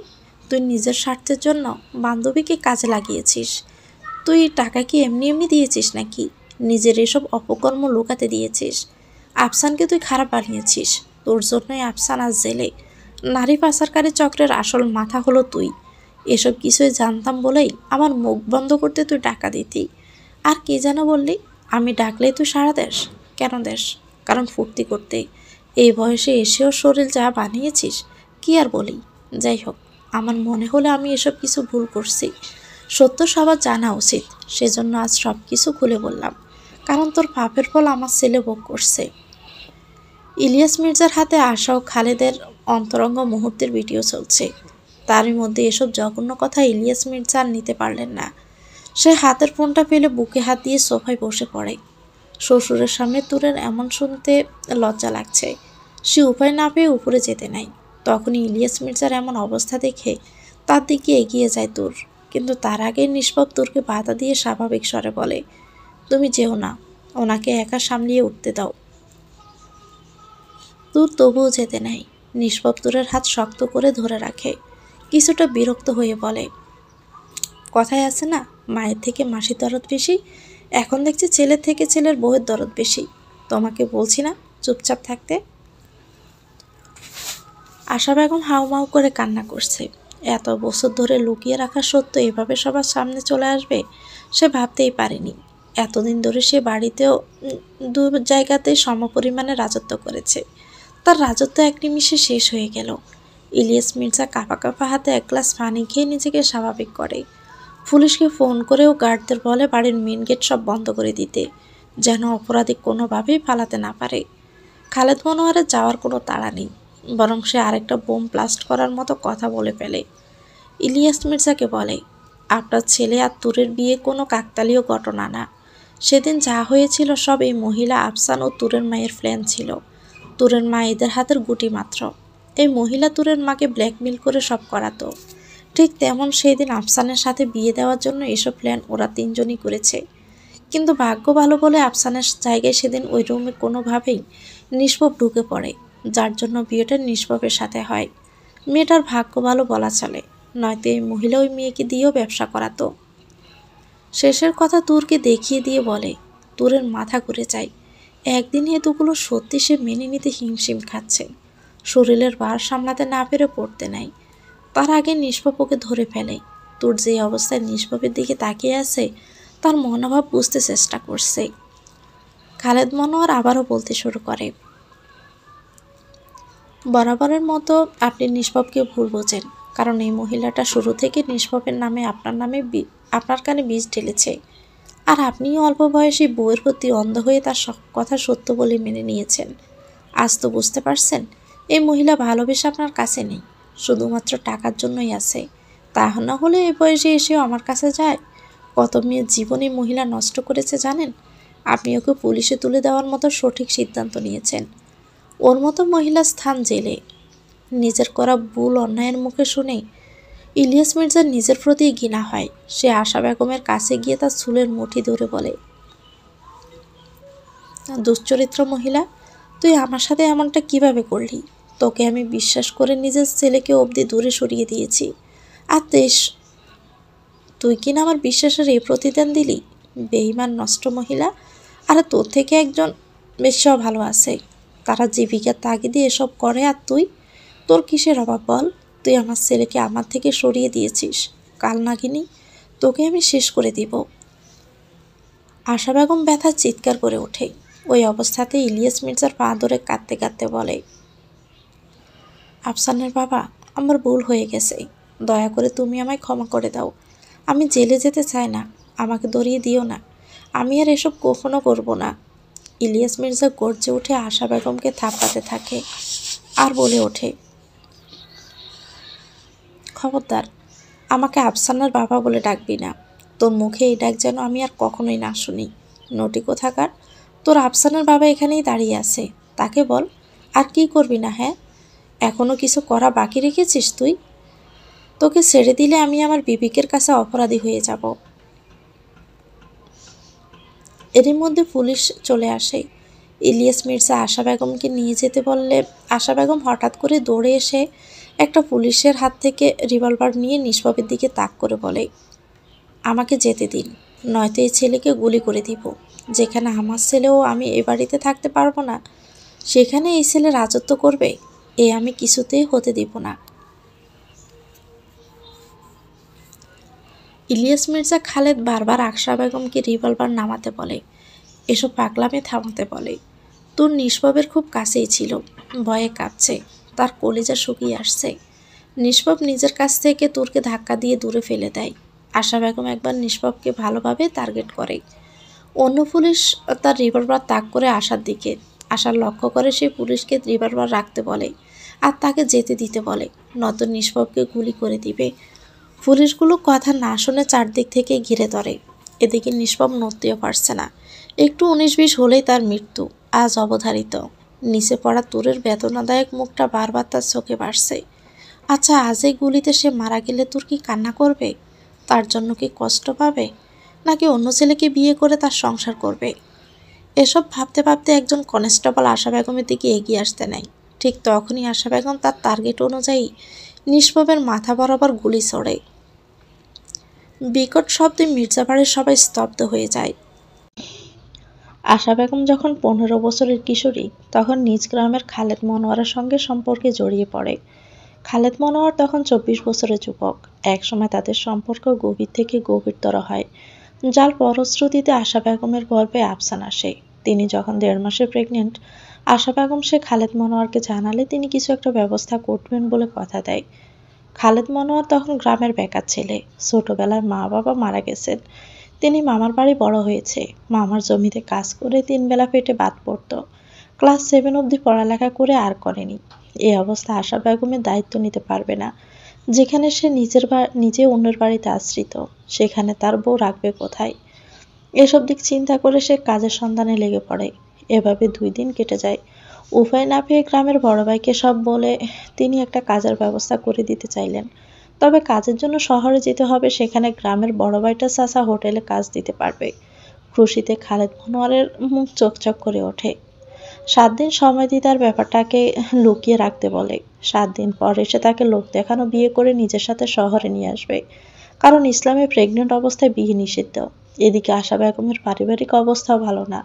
তুই নিজের স্বার্থের জন্য বান্ধবীকে কাজে লাগিয়েছিস। তুই টাকা কি এমনি এমনি দিয়েছিস নাকি? নিজের এসব অপকর্ম লুকাতে দিয়েছিস। আফসানকে তুই খারাপ বানিয়েছিস। তোর জন্যই আফসান আজ জেলে। নারী পাচারকারী চক্রের আসল মাথা হলো তুই। এসব কিছুই জানতাম বলেই আমার মুখ বন্ধ করতে তুই টাকা দিতি। আর কি যেন বললি, আমি ডাকলেই তুই সাড়া দেস। কেন দেস? কারণ ফুর্তি করতে। এই বয়সে এসেও শরীর যা বানিয়েছিস, কি আর বলি। যাই হোক, আমার মনে হলে আমি এসব কিছু ভুল করছি। সত্য সবার জানা উচিত, সেজন্য আজ সব কিছু খুলে বললাম। কারণ তোর পাপের ফল আমার ছেলে ভোগ করছে। ইলিয়াস মির্জার হাতে আশা ও খালেদের অন্তরঙ্গ মুহূর্তের ভিডিও চলছে। তারই মধ্যে এসব জঘন্য কথা ইলিয়াস মির্জা আর নিতে পারলেন না। সে হাতের ফোনটা ফেলে বুকে হাত দিয়ে সোফায় বসে পড়ে। শ্বশুরের সামনে তুরের এমন শুনতে লজ্জা লাগছে। সে উপায় না পেয়ে উপরে যেতে নাই। তখনই ইলিয়াস মির্জার এমন অবস্থা দেখে তার দিকে এগিয়ে যায় তুর, কিন্তু তার আগে নিষ্পাপ তুরকে বাধা দিয়ে স্বাভাবিক স্বরে বলে, তুমি যেও না, ওনাকে একা সামলিয়ে উঠতে দাও। তুর তবুও যেতে নেয়। নিষ্পাপ তুরের হাত শক্ত করে ধরে রাখে। কিছুটা বিরক্ত হয়ে বলে, কথায় আছে না, মায়ের থেকে মাসির দরদ বেশি। এখন দেখছি ছেলের থেকে ছেলের বউয়ের দরদ বেশি। তোমাকে বলছি না চুপচাপ থাকতে? আশা বেগম হাউমাউ করে কান্না করছে। এত বছর ধরে লুকিয়ে রাখা সত্য এভাবে সবার সামনে চলে আসবে সে ভাবতেই পারেনি। এতদিন ধরে সে বাড়িতেও দু জায়গাতেই সমপরিমাণে রাজত্ব করেছে। তার রাজত্ব এক নিমিষে শেষ হয়ে গেল। ইলিয়াস মির্জা কাঁপা কাঁপা হাতে 1 গ্লাস পানি খেয়ে নিজেকে স্বাভাবিক করে। পুলিশকে ফোন করেও গার্ডদের বলে বাড়ির মেন গেট সব বন্ধ করে দিতে, যেন অপরাধী কোনোভাবেই পালাতে না পারে। খালেদ মনোয়ারের যাওয়ার কোনো তাড়া নেই, বরং সে আরেকটা বোম ব্লাস্ট করার মতো কথা বলে ফেলে। ইলিয়াস মির্জাকে বলে, আপনার ছেলে আর তুরের বিয়ে কোনো কাকতালীয় ঘটনা না। সেদিন যা হয়েছিল সব এই মহিলা আফসান ও তুরের মায়ের প্ল্যান ছিল। তুরের মা এদের হাতের গুটি মাত্র। এই মহিলা তুরের মাকে ব্ল্যাকমেল করে সব করাতো। ঠিক তেমন সেই দিন আফসানের সাথে বিয়ে দেওয়ার জন্য এসব প্ল্যান ওরা 3 জনই করেছে। কিন্তু ভাগ্য ভালো বলে আফসানের জায়গায় সেদিন ওই রুমে কোনোভাবেই নিষ্পাপ ঢুকে পড়ে, যার জন্য বিয়েটা নিষ্পাপের সাথে হয়। মেয়েটার ভাগ্য ভালো বলা চলে, নয়তো এই মহিলা ওই মেয়েকে দিয়েও ব্যবসা করাতো। শেষের কথা তুরকে দেখিয়ে দিয়ে বলে, তুরের মাথা ঘুরে যায়। একদিন এতগুলো সত্যি সে মেনে নিতে হিমশিম খাচ্ছে। শরীরের ভার সামলাতে না পেরে পড়তে নাই। তার আগে নিষ্পাপ ওকে ধরে ফেলে। তোর যে অবস্থায় নিষ্পাপের দিকে তাকিয়ে আছে তার মনোভাব বুঝতে চেষ্টা করছে। খালেদ মনোয়ার আবারও বলতে শুরু করে, বরাবরের মতো আপনি নিষ্পাপকে ভুল বোঝেন। কারণ এই মহিলাটা শুরু থেকে নিষ্পাপের নামে আপনার কানে বিষ ঢেলেছে। আর আপনিও অল্প বয়সী বউয়ের প্রতি অন্ধ হয়ে তার সব কথা সত্য বলে মেনে নিয়েছেন। আজ তো বুঝতে পারছেন এই মহিলা ভালোবেসে আপনার কাছে নেই, শুধুমাত্র টাকার জন্যই আছে। তা না হলে এই বয়সে এসেও আমার কাছে যায়। কত মেয়ের জীবনে মহিলা নষ্ট করেছে জানেন? আপনি ওকে পুলিশে তুলে দেওয়ার মতো সঠিক সিদ্ধান্ত নিয়েছেন। ওর মতো মহিলার স্থান জেলে। নিজের করা ভুল অন্যায়ের মুখে শুনে ইলিয়াস মির্জার নিজের প্রতি ঘৃণা হয়। সে আশা বেগমের কাছে গিয়ে তার চুলের মুঠি ধরে বলে, দুশ্চরিত্র মহিলা, তুই আমার সাথে এমনটা কিভাবে করলি? তোকে আমি বিশ্বাস করে নিজের ছেলেকে অবধি দূরে সরিয়ে দিয়েছি, আর তুই কিনা আমার বিশ্বাসের এই প্রতিদান দিলি? বেঈমান নষ্ট মহিলা। আর তোর থেকে একজন বেশ্যাও ভালো আছে, তারা জীবিকার তাগিদে এসব করে, আর তোর কিসের অভাব বল? তুই আমার ছেলেকে আমার থেকে সরিয়ে দিয়েছিস। কাল নাগিনী, তোকে আমি শেষ করে দিব। আশা বেগম ব্যথার চিৎকার করে ওঠে। ওই অবস্থাতে ইলিয়াস মির্জার পা ধরে কাঁদতে কাঁদতে বলে, আফসানের বাবা, আমার ভুল হয়ে গেছে, দয়া করে তুমি আমায় ক্ষমা করে দাও। আমি জেলে যেতে চাই না, আমাকে ধরিয়ে দিও না, আমি আর এসব কখনো করব না। ইলিয়াস মির্জা গর্জে উঠে আশা বেগমকে থাপড়াতে থাকে আর বলে ওঠে, খবরদার, আমাকে আফসানার বাবা বলে ডাকবি না। তোর মুখে এই ডাক যেন আমি আর কখনোই না শুনি। নটি কোথাকার, তোর আফসানার বাবা এখানেই দাঁড়িয়ে আছে, তাকে বল। আর কি করবি না? হ্যাঁ, এখনো কিছু করা বাকি রেখেছিস তুই? তোকে ছেড়ে দিলে আমি আমার বিবেকের কাছে অপরাধী হয়ে যাব। এরই মধ্যে পুলিশ চলে আসে। ইলিয়াস মির্জা আশা বেগমকে নিয়ে যেতে বললে আশা বেগম হঠাৎ করে দৌড়ে এসে একটা পুলিশের হাত থেকে রিভলভার নিয়ে নিষ্পাপের দিকে তাক করে বলে, আমাকে যেতে দিন, নয়তো এই ছেলেকে গুলি করে দিব। যেখানে আমার ছেলেও আমি এ বাড়িতে থাকতে পারবো না, সেখানে এই ছেলে রাজত্ব করবে, এ আমি কিছুতেই হতে দিব না। ইলিয়াস মির্জা খালেদ বারবার আশা বেগমকে রিভলভার নামাতে বলে, এসব পাগলামে থামাতে বলে। তোর নিষ্পাপের খুব কাছেই ছিল, ভয়ে কাঁপছে, তার কলিজা শুকিয়ে আসছে। নিষ্পাপ নিজের কাছ থেকে তোরকে ধাক্কা দিয়ে দূরে ফেলে দেয়। আশা বেগম একবার নিষ্পাপকে ভালোভাবে টার্গেট করে। অন্য পুলিশ তার রিভলভার তাক করে আশার দিকে। আশার লক্ষ্য করে সে পুলিশকে রিভলভার রাখতে বলে আর তাকে যেতে দিতে বলে, নয়তো নিষ্পাপকে গুলি করে দিবে। পুলিশগুলো কথা না শুনে চারদিক থেকে ঘিরে ধরে। এদিকে নিষ্পাপ নড়তেও পারছে না। একটু 19-20 হলেই তার মৃত্যু আজ অবধারিত। নিচে পড়া তুরের বেদনাদায়ক মুখটা বারবার তার চোখে ভাসছে। আচ্ছা, আজ এই গুলিতে সে মারা গেলে তোর কি কান্না করবে? তার জন্য কি কষ্ট পাবে, নাকি অন্য ছেলেকে বিয়ে করে তার সংসার করবে? এসব ভাবতে ভাবতে একজন কনস্টেবল আশা বেগমের দিকে এগিয়ে আসতে নেয়। ঠিক তখনই আশা বেগম তার টার্গেট অনুযায়ী নিষ্পাপের মাথা বরাবর গুলি ছোড়ে। বিকট শব্দে মির্জাবাড়ির সবাই স্তব্ধ হয়ে যায়। আশা বেগম যখন 15 বছরের কিশোরী, তখন নিজ গ্রামের খালেদ মনোয়ারের সঙ্গে সম্পর্কে জড়িয়ে পড়ে। খালেদ মনোয়ার তখন 24 বছরের যুবক। একসময় তাদের সম্পর্ক গভীর থেকে গভীরতর হয়, যার ফলশ্রুতিতে আশা বেগমের গর্ভে আফসান আসে। তিনি যখন 1.5 মাসের প্রেগনেন্ট, আশা বেগম সে খালেদ মনোয়ারকে জানালে তিনি কিছু একটা ব্যবস্থা করবেন বলে কথা দেয়। খালেদ মনোয়ার তখন গ্রামের বেকার ছেলে। ছোটবেলায় মা বাবা মারা গেছেন। তিনি মামার বাড়ি বড় হয়েছে। মামার জমিতে কাজ করে 3 বেলা পেটে ভাত পড়ত। ক্লাস 7 অবধি পড়ালেখা করে আর করেনি। এই অবস্থা আশা বেগমের দায়িত্ব নিতে পারবে না। যেখানে সে নিজে অন্যের বাড়িতে আশ্রিত, সেখানে তার বউ রাখবে কোথায়? এসব দিক চিন্তা করে সে কাজের সন্ধানে লেগে পড়ে। এভাবে 2 দিন কেটে যায়। উপায় না পেয়ে গ্রামের বড় ভাইকে সব বলে তিনি একটা কাজের ব্যবস্থা করে দিতে চাইলেন। তবে কাজের জন্য শহরে যেতে হবে, সেখানে গ্রামের বড় ভাইটা চাচা হোটেলে কাজ দিতে পারবে। খুশিতে খালেদ মনোয়ারের মুখ চকচক করে ওঠে। 7 দিন সময় দিয়ে তার ব্যাপারটাকে লুকিয়ে রাখতে বলে। 7 দিন পর এসে তাকে লোক দেখানো বিয়ে করে নিজের সাথে শহরে নিয়ে আসবে, কারণ ইসলামে প্রেগনেন্ট অবস্থায় বিয়ে নিষিদ্ধ। এদিকে আশা বেগমের পারিবারিক অবস্থাও ভালো না।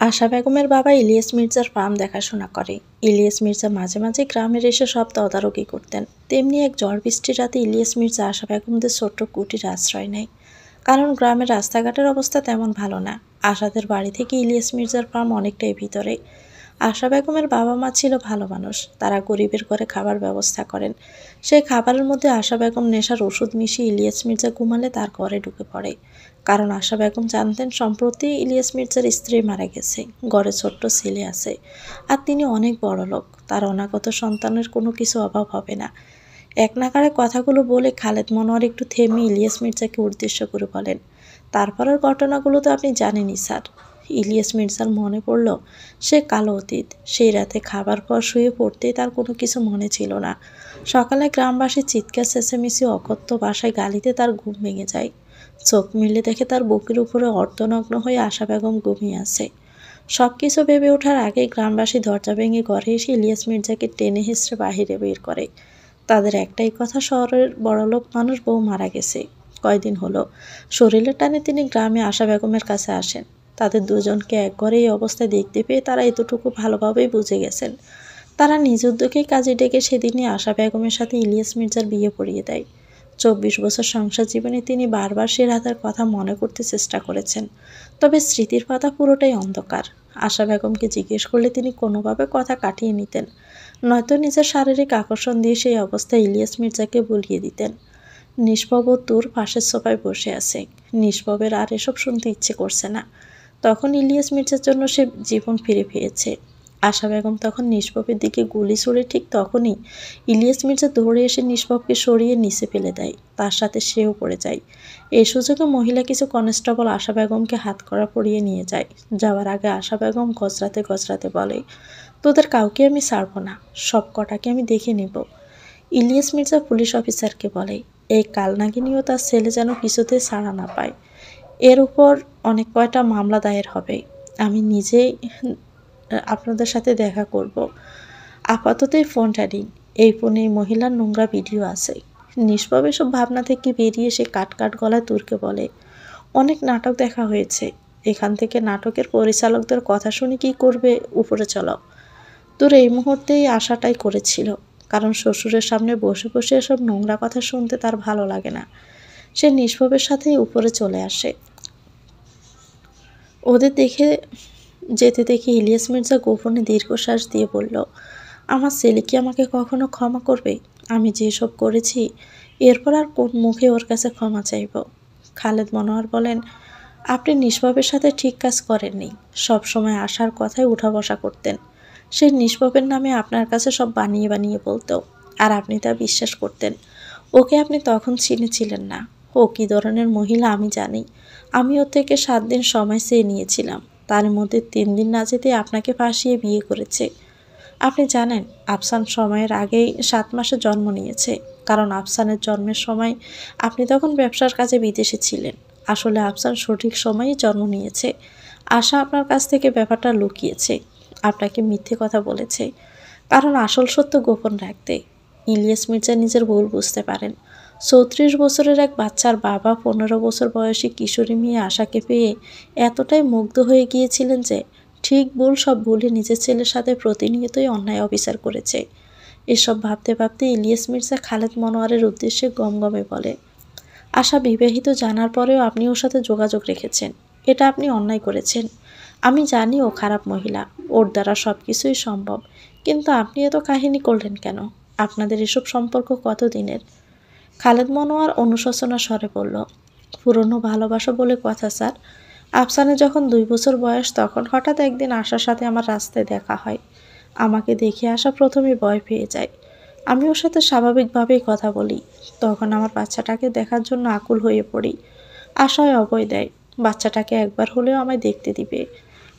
আশা বেগমের বাবা ইলিয়াস মির্জার ফার্ম দেখাশোনা করে। ইলিয়াস মির্জা মাঝে মাঝে গ্রামের এসে সব তদারকি করতেন। তেমনি এক ঝড় বৃষ্টির রাতে ইলিয়াস মির্জা আশা বেগমদের ছোট্ট কুটির আশ্রয় নেয়, কারণ গ্রামের রাস্তাঘাটের অবস্থা তেমন ভালো না। আশাদের বাড়ি থেকে ইলিয়াস মির্জার ফার্ম অনেকটাই ভিতরে। আশা বেগমের বাবা মা ছিল ভালো মানুষ, তারা গরিবের ঘরে খাবার ব্যবস্থা করেন। সেই খাবারের মধ্যে আশা বেগম নেশার ওষুধ মিশিয়ে ইলিয়াস মির্জা ঘুমালে তার ঘরে ঢুকে পড়ে। কারণ আশা বেগম জানতেন সম্প্রতি ইলিয়াস মির্জার স্ত্রী মারা গেছে, ঘরে ছোট্ট ছেলে আছে, আর তিনি অনেক বড় লোক, তার অনাগত সন্তানের কোনো কিছু অভাব হবে না। এক নাগাড়ে কথাগুলো বলে খালেদ মনোয়ার একটু থেমে ইলিয়াস মির্জাকে উদ্দেশ্য করে বলেন, তারপরের ঘটনাগুলো তো আপনি জানেনই স্যার। ইলিয়াস মির্জার মনে পড়ল সে কালো অতীত। সেই রাতে খাবার পর শুয়ে পড়তেই তার কোনো কিছু মনে ছিল না। সকালে গ্রামবাসী চিৎকার চেঁচামেচি অকথ্য ভাষায় গালিতে তার ঘুম ভেঙে যায়। চোখ মিলে দেখে তার বুকের উপরে অর্ধনগ্ন হয়ে আশা বেগম ঘুমিয়ে আছে। সব কিছু ভেবে ওঠার আগেই গ্রামবাসী দরজা ভেঙে ঘরে এসে ইলিয়াস মির্জাকে টেনে হিঁচড়ে বাহিরে বের করে। তাদের একটাই কথা, শহরের বড়লোক মানুষ বউ মারা গেছে। কয়দিন হলো শরীরের টানে তিনি গ্রামে আশা বেগমের কাছে আসেন। তাদের দুজনকে এক ঘরে এই অবস্থায় দেখতে পেয়ে তারা এতটুকু ভালোভাবেই বুঝে গেছেন। তারা নিজ উদ্যোগেই কাজে ডেকে সেদিনই আশা বেগমের সাথে ইলিয়াস মির্জার বিয়ে পড়িয়ে দেয়। 24 বছর সংসার জীবনে তিনি বারবার সে রাতের কথা মনে করতে চেষ্টা করেছেন, তবে স্মৃতির পাতা পুরোটাই অন্ধকার। আশা বেগমকে জিজ্ঞেস করলে তিনি কোনোভাবে কথা কাটিয়ে নিতেন, নয়তো নিজের শারীরিক আকর্ষণ দিয়ে সেই অবস্থায় ইলিয়াস মির্জাকে ভুলিয়ে দিতেন। নিষ্পব ও তুর পাশের সোফায় বসে আছে। নিষ্পবের আর এসব শুনতে ইচ্ছে করছে না। তখন ইলিয়াস মির্জার জন্য সে জীবন ফিরে পেয়েছে। আশা বেগম তখন নিষ্পবের দিকে গুলি ছুড়ে ঠিক তখনই ইলিয়াস মির্জা দৌড়ে এসে নিষ্পবকে সরিয়ে নিচে ফেলে দেয়, তার সাথে সেও পড়ে যায়। এই সুযোগে মহিলা কিছু কনস্টেবল আশা বেগমকে হাতকড়া পরিয়ে নিয়ে যায়। যাওয়ার আগে আশা বেগম গজরাতে গজরাতে বলে, তোদের কাউকে আমি ছাড়ব না, সব কটাকে আমি দেখে নেব। ইলিয়াস মির্জা পুলিশ অফিসারকে বলে, এই কালনাগিনীও তার ছেলে যেন কিছুতে ছাড়া না পায়। এর উপর অনেক কয়টা মামলা দায়ের হবে। আমি নিজেই আপনাদের সাথে দেখা করব। আপাতত এই ফোনটা দিন। এই ফোনে এই মহিলার নোংরা ভিডিও আছে। নিষ্পাপ এসব ভাবনা থেকে বেরিয়ে সে কাট কাট গলায় তুরকে বলে, অনেক নাটক দেখা হয়েছে, এখান থেকে নাটকের পরিচালকদের কথা শুনে কি করবে, উপরে চলো। তোর এই মুহূর্তেই আশাটাই করেছিল, কারণ শ্বশুরের সামনে বসে বসে এসব নোংরা কথা শুনতে তার ভালো লাগে না। সে নিষ্পাপের সাথেই উপরে চলে আসে। ওদের দেখে যেতে দেখে ইলিয়াস মির্জা গোপনে দীর্ঘশ্বাস দিয়ে বলল, আমার ছেলে কি আমাকে কখনো ক্ষমা করবে? আমি যেসব করেছি এরপর আর কোন মুখে ওর কাছে ক্ষমা চাইব? খালেদ মনোয়ার বলেন, আপনি নিষ্পাপের সাথে ঠিক কাজ করেননি। সব সময় আশার কথায় উঠা বসা করতেন। সে নিষ্পাপের নামে আপনার কাছে সব বানিয়ে বানিয়ে বলতো, আর আপনি তা বিশ্বাস করতেন। ওকে আপনি তখন চিনেছিলেন না। ও কী ধরনের মহিলা আমি জানি। আমি ওর থেকে 7 দিন সময় চেয়ে নিয়েছিলাম, তার মধ্যে 3 দিন না যেতে আপনাকে ফাঁসিয়ে বিয়ে করেছে। আপনি জানেন আফসান সময়ের আগেই 7 মাসে জন্ম নিয়েছে, কারণ আফসানের জন্মের সময় আপনি তখন ব্যবসার কাজে বিদেশে ছিলেন। আসলে আফসান সঠিক সময়েই জন্ম নিয়েছে। আশা আপনার কাছ থেকে ব্যাপারটা লুকিয়েছে, আপনাকে মিথ্যে কথা বলেছে, কারণ আসল সত্য গোপন রাখতে। ইলিয়াস মির্জা নিজের ভুল বুঝতে পারেন। 34 বছরের এক বাচ্চার বাবা 15 বছর বয়সী কিশোরী মেয়ে আশাকে পেয়ে এতটাই মুগ্ধ হয়ে গিয়েছিলেন যে ঠিক ভুল সব ভুলে নিজের ছেলের সাথে প্রতিনিয়তই অন্যায় অবিচার করেছে। এসব ভাবতে ভাবতে ইলিয়াস মির্জা খালেদ মনোয়ারের উদ্দেশ্যে গমগমে বলে, আশা বিবাহিত জানার পরেও আপনি ওর সাথে যোগাযোগ রেখেছেন, এটা আপনি অন্যায় করেছেন। আমি জানি ও খারাপ মহিলা, ওর দ্বারা সব কিছুই সম্ভব, কিন্তু আপনি এত কাহিনী করলেন কেন? আপনাদের এসব সম্পর্ক কত দিনের? খালেদ মনোয়ার অনুশোচনা স্বরে বলল, পুরনো ভালোবাসা বলে কথা স্যার। আফসানের যখন 2 বছর বয়স তখন হঠাৎ একদিন আশার সাথে আমার রাস্তায় দেখা হয়। আমাকে দেখে আশা প্রথমে ভয় পেয়ে যায়। আমি ওর সাথে স্বাভাবিকভাবেই কথা বলি। তখন আমার বাচ্চাটাকে দেখার জন্য আকুল হয়ে পড়ি। আশায় অভয় দেয়, বাচ্চাটাকে একবার হলেও আমায় দেখতে দিবে।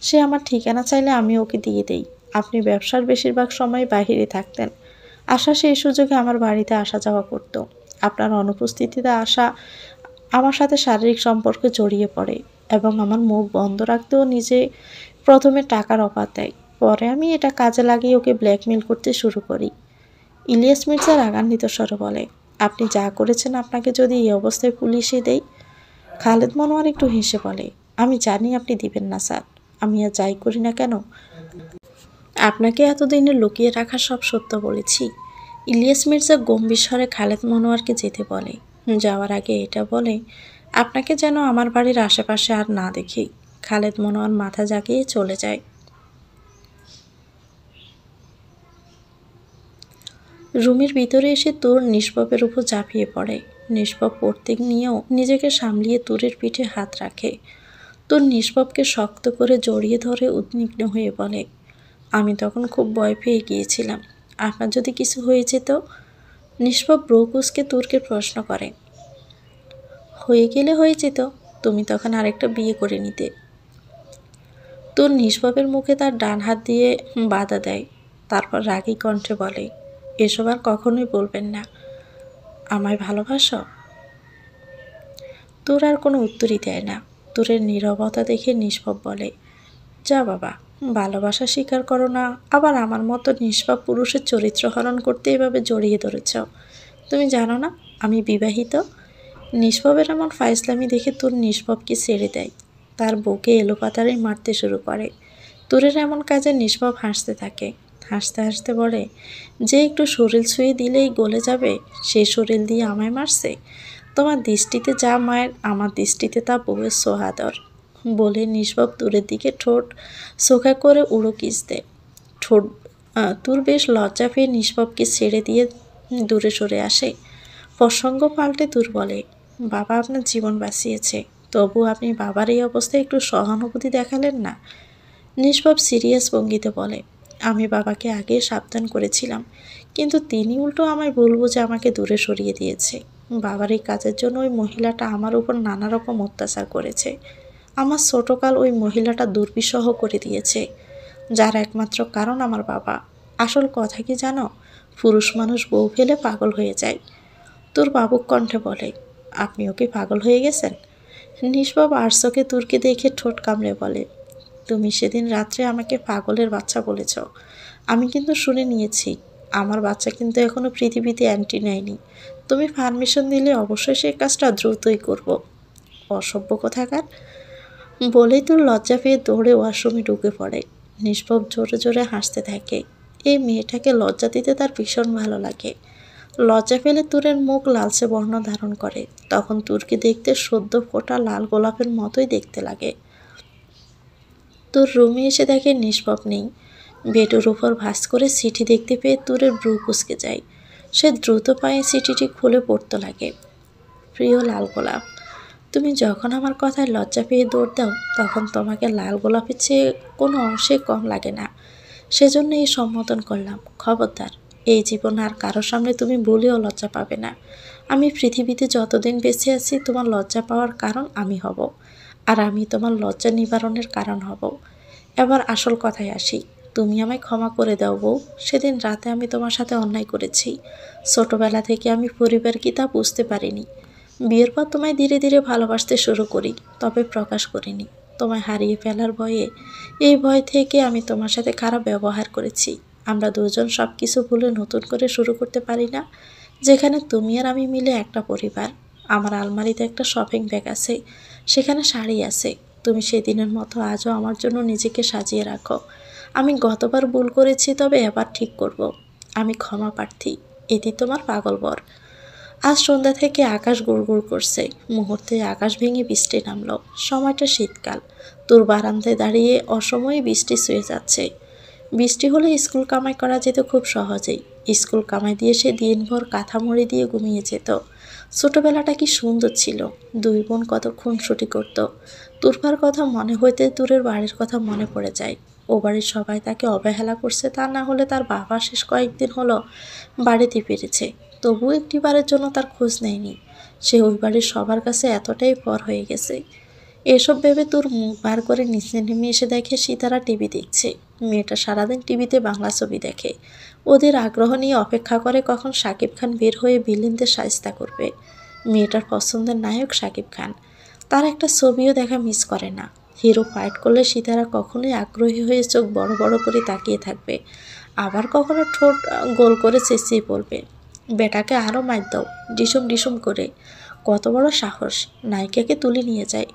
সে আমার ঠিকানা চাইলে আমি ওকে দিয়ে দেই। আপনি ব্যবসার বেশিরভাগ সময় বাইরে থাকতেন। আশা সেই সুযোগে আমার বাড়িতে আসা যাওয়া করত। আপনার অনুপস্থিতিতে আশা আমার সাথে শারীরিক সম্পর্কে জড়িয়ে পড়ে এবং আমার মুখ বন্ধ রাখতেও নিজে প্রথমে টাকার অফার দেয়। পরে আমি এটা কাজে লাগিয়ে ওকে ব্ল্যাকমেল করতে শুরু করি। ইলিয়াস মির্জা রাগান্বিত স্বরে বলে, আপনি যা করেছেন আপনাকে যদি এই অবস্থায় পুলিশে দেই? খালেদ মনোয়ার একটু হেসে বলে, আমি জানি আপনি দিবেন না স্যার। আমি আর যাই করি না কেন আপনাকে এতদিনে লুকিয়ে রাখা সব সত্য বলেছি। ইলিয়াস মির্জা গম্ভীর স্বরে খালেদ মনোয়ারকে যেতে বলে। যাওয়ার আগে এটা বলে, আপনাকে যেন আমার বাড়ির আশেপাশে আর না দেখি। খালেদ মনোয়ার মাথা জাগিয়ে চলে যায়। রুমের ভিতরে এসে তুর নিষ্পাপের উপর ঝাঁপিয়ে পড়ে। নিষ্পাপ পড়তে নিয়েও নিজেকে সামলিয়ে তুরের পিঠে হাত রাখে। তুর নিষ্পাপকে শক্ত করে জড়িয়ে ধরে উদ্বিগ্ন হয়ে বলে, আমি তখন খুব ভয় পেয়ে গিয়েছিলাম। আপনার যদি কিছু হয়ে যেত? নিষ্পাপ ব্রকুসকে তুরকে প্রশ্ন করে। হয়ে গেলে হয়ে যেত, তুমি তখন আরেকটা বিয়ে করে নিতে। তোর নিষ্পাপের মুখে তার ডান হাত দিয়ে বাধা দেয়। তারপর রাগী কণ্ঠে বলে, এসব আর কখনোই বলবেন না। আমায় ভালোবাসো? তোর আর কোনো উত্তরই দেয় না। তোরের নীরবতা দেখে নিষ্পাপ বলে, যা বাবা, ভালোবাসা স্বীকার করো না, আবার আমার মতো নিষ্পাপ পুরুষের চরিত্র হরণ করতে এভাবে জড়িয়ে ধরেছ। তুমি জানো না আমি বিবাহিত? নিষ্পাপের এমন ফাইজলামি দেখে তোর নিষ্পাপকে ছেড়ে দেয়। তার বুকে এলোপাতাড়ি মারতে শুরু করে। তোরের এমন কাজে নিষ্পাপ হাসতে থাকে। হাসতে হাসতে বলে, যে একটু শরীর ছুঁয়ে দিলেই গলে যাবে সেই শরীর দিয়ে আমায় মারছে। তোমার দৃষ্টিতে যা মায়ের, আমার দৃষ্টিতে তা বউয়ের সোহাদর। বলে নিষ্পাপ তুরের দিকে ঠোঁট সোখা করে উড়ো কিস দেয়। তুর বেশ লজ্জা পেয়ে নিষ্পাপকে ছেড়ে দিয়ে দূরে সরে আসে। প্রসঙ্গ পাল্টে তুর বলে, বাবা আপনার জীবন বাঁচিয়েছে, তবু আপনি বাবার এই অবস্থায় একটু সহানুভূতি দেখালেন না। নিষ্পাপ সিরিয়াস ভঙ্গিতে বলে, আমি বাবাকে আগে সাবধান করেছিলাম, কিন্তু তিনি উল্টো আমায় বলবো যে আমাকে দূরে সরিয়ে দিয়েছে। বাবার এই কাজের জন্য ওই মহিলাটা আমার উপর নানা রকম অত্যাচার করেছে। আমার ছোটকাল ওই মহিলাটা দুর্বিষহ করে দিয়েছে, যার একমাত্র কারণ আমার বাবা। আসল কথা কি জানো, পুরুষ মানুষ বউ ফেলে পাগল হয়ে যায়। তোর বাবুক কণ্ঠে বলে, আপনি ওকে পাগল হয়ে গেছেন? নিষ্পাপ আরশোকে তুর্কে দেখে ঠোঁট কামড়ে বলে, তুমি সেদিন রাত্রে আমাকে পাগলের বাচ্চা বলেছ। আমি কিন্তু শুনে নিয়েছি। আমার বাচ্চা কিন্তু এখনো পৃথিবীতে অ্যান্টি নেয়নি। তুমি পারমিশন দিলে অবশ্যই সে কাজটা দ্রুতই করব। অসভ্য কোথাকার। বলেই তোর লজ্জা পেয়ে দৌড়ে ওয়াশরুমে ঢুকে পড়ে। নিষ্পাপ জোরে জোরে হাসতে থাকে। এই মেয়েটাকে লজ্জা দিতে তার ভীষণ ভালো লাগে। লজ্জা পেলে তুরের মুখ লালচে বর্ণ ধারণ করে। তখন তুরকে দেখতে সদ্য ফোটা লাল গোলাপের মতোই দেখতে লাগে। তোর রুমে এসে দেখে নিষ্পাপ নেই। বেডের উপর ভাঁজ করে চিঠি দেখতে পেয়ে তুরের ব্রু কুঁচকে যায়। সে দ্রুত পায়ে চিঠিটি খুলে পড়তে লাগে। প্রিয় লাল গোলাপ, তুমি যখন আমার কথায় লজ্জা পেয়ে দৌড় দাও, তখন তোমাকে লাল গোলাপের চেয়ে কোনো অংশে কম লাগে না। সেজন্য এই সম্বোধন করলাম। খবরদার, এই জীবন আর কারোর সামনে তুমি ভুলেও লজ্জা পাবে না। আমি পৃথিবীতে যতদিন বেঁচে আছি তোমার লজ্জা পাওয়ার কারণ আমি হব, আর আমি তোমার লজ্জা নিবারণের কারণ হব। এবার আসল কথায় আসি। তুমি আমায় ক্ষমা করে দাও বউ। সেদিন রাতে আমি তোমার সাথে অন্যায় করেছি। ছোটবেলা থেকে আমি পরিবার কি তা বুঝতে পারিনি। বিয়ের পর তোমায় ধীরে ধীরে ভালোবাসতে শুরু করি, তবে প্রকাশ করিনি। তোমায় হারিয়ে ফেলার ভয়ে, এই ভয় থেকে আমি তোমার সাথে খারাপ ব্যবহার করেছি। আমরা দুজন সব কিছু ভুলে নতুন করে শুরু করতে পারি না, যেখানে তুমি আর আমি মিলে একটা পরিবার। আমার আলমারিতে একটা শপিং ব্যাগ আছে, সেখানে শাড়ি আছে। তুমি সেদিনের মতো আজও আমার জন্য নিজেকে সাজিয়ে রাখো। আমি গতবার ভুল করেছি, তবে এবার ঠিক করব। আমি ক্ষমা প্রার্থী। এটি তোমার পাগল বর। আজ সন্ধ্যা থেকে আকাশ গুড়গুড় করছে। মুহূর্তে আকাশ ভেঙে বৃষ্টি নামলো। সময়টা শীতকাল। তোর বারান্দায় দাঁড়িয়ে অসময়ে বৃষ্টি ছুঁয়ে যাচ্ছে। বৃষ্টি হলে স্কুল কামাই করা যেত খুব সহজেই। স্কুল কামাই দিয়ে সে দিনভর কাঁথা মুড়ি দিয়ে ঘুমিয়ে যেত। ছোটবেলাটা কি সুন্দর ছিল। দুই বোন কত খুনসুটি করত। তুরফার কথা মনে হইতে দূরের বাড়ির কথা মনে পড়ে যায়। ও বাড়ির সবাই তাকে অবহেলা করছে, তা না হলে তার বাবা শেষ কয়েকদিন হলো বাড়িতে ফিরেছে, তবুও একটিবারের জন্য তার খোঁজ নেয়নি। সে ওই বাড়ির সবার কাছে এতটাই পর হয়ে গেছে। এসব ভেবে তোর মুখ বার করে নিচে নেমে এসে দেখে সীতারা টিভি দেখছে। মেয়েটা সারাদিন টিভিতে বাংলা ছবি দেখে। ওদের আগ্রহ নিয়ে অপেক্ষা করে কখন শাকিব খান বের হয়ে ভিলেনদের শায়েস্তা করবে। মেয়েটার পছন্দের নায়ক শাকিব খান। তার একটা ছবিও দেখা মিস করে না। হিরো ফাইট করলে সীতারা কখনোই আগ্রহী হয়ে চোখ বড় বড় করে তাকিয়ে থাকবে, আবার কখনো ঠোঁট গোল করে চেঁচিয়ে পড়বে, বেটাকে আরও মার দাও, ডিসুম ডিসুম করে। কত বড় সাহস, নায়িকাকে তুলে নিয়ে যায়।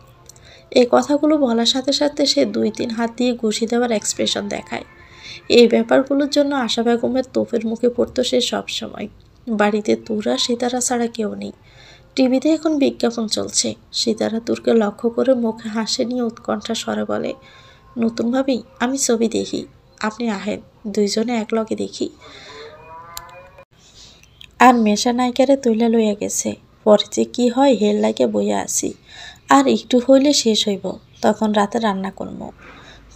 এই কথাগুলো বলার সাথে সাথে সে 2-3 হাত দিয়ে ঘুষি দেওয়ার এক্সপ্রেশন দেখায়। এই ব্যাপারগুলোর জন্য আশা বেগমের তোপের মুখে পড়তো সে সবসময়। বাড়িতে তুরা সীতারা ছাড়া কেউ নেই। টিভিতে এখন বিজ্ঞাপন চলছে। সীতারা তুরকে লক্ষ্য করে মুখে হাসি নিয়ে উৎকণ্ঠা স্বরে বলে, নতুন ভাবি, আমি ছবি দেখি, আপনি আহেন, দুইজনে একলগে দেখি। আর মেশা নায়িকারে তুইলা লইয়া গেছে। পরে যে কি হয় হেল লাগে বইয়া আসি। আর একটু হইলে শেষ হইব, তখন রাতে রান্না করব।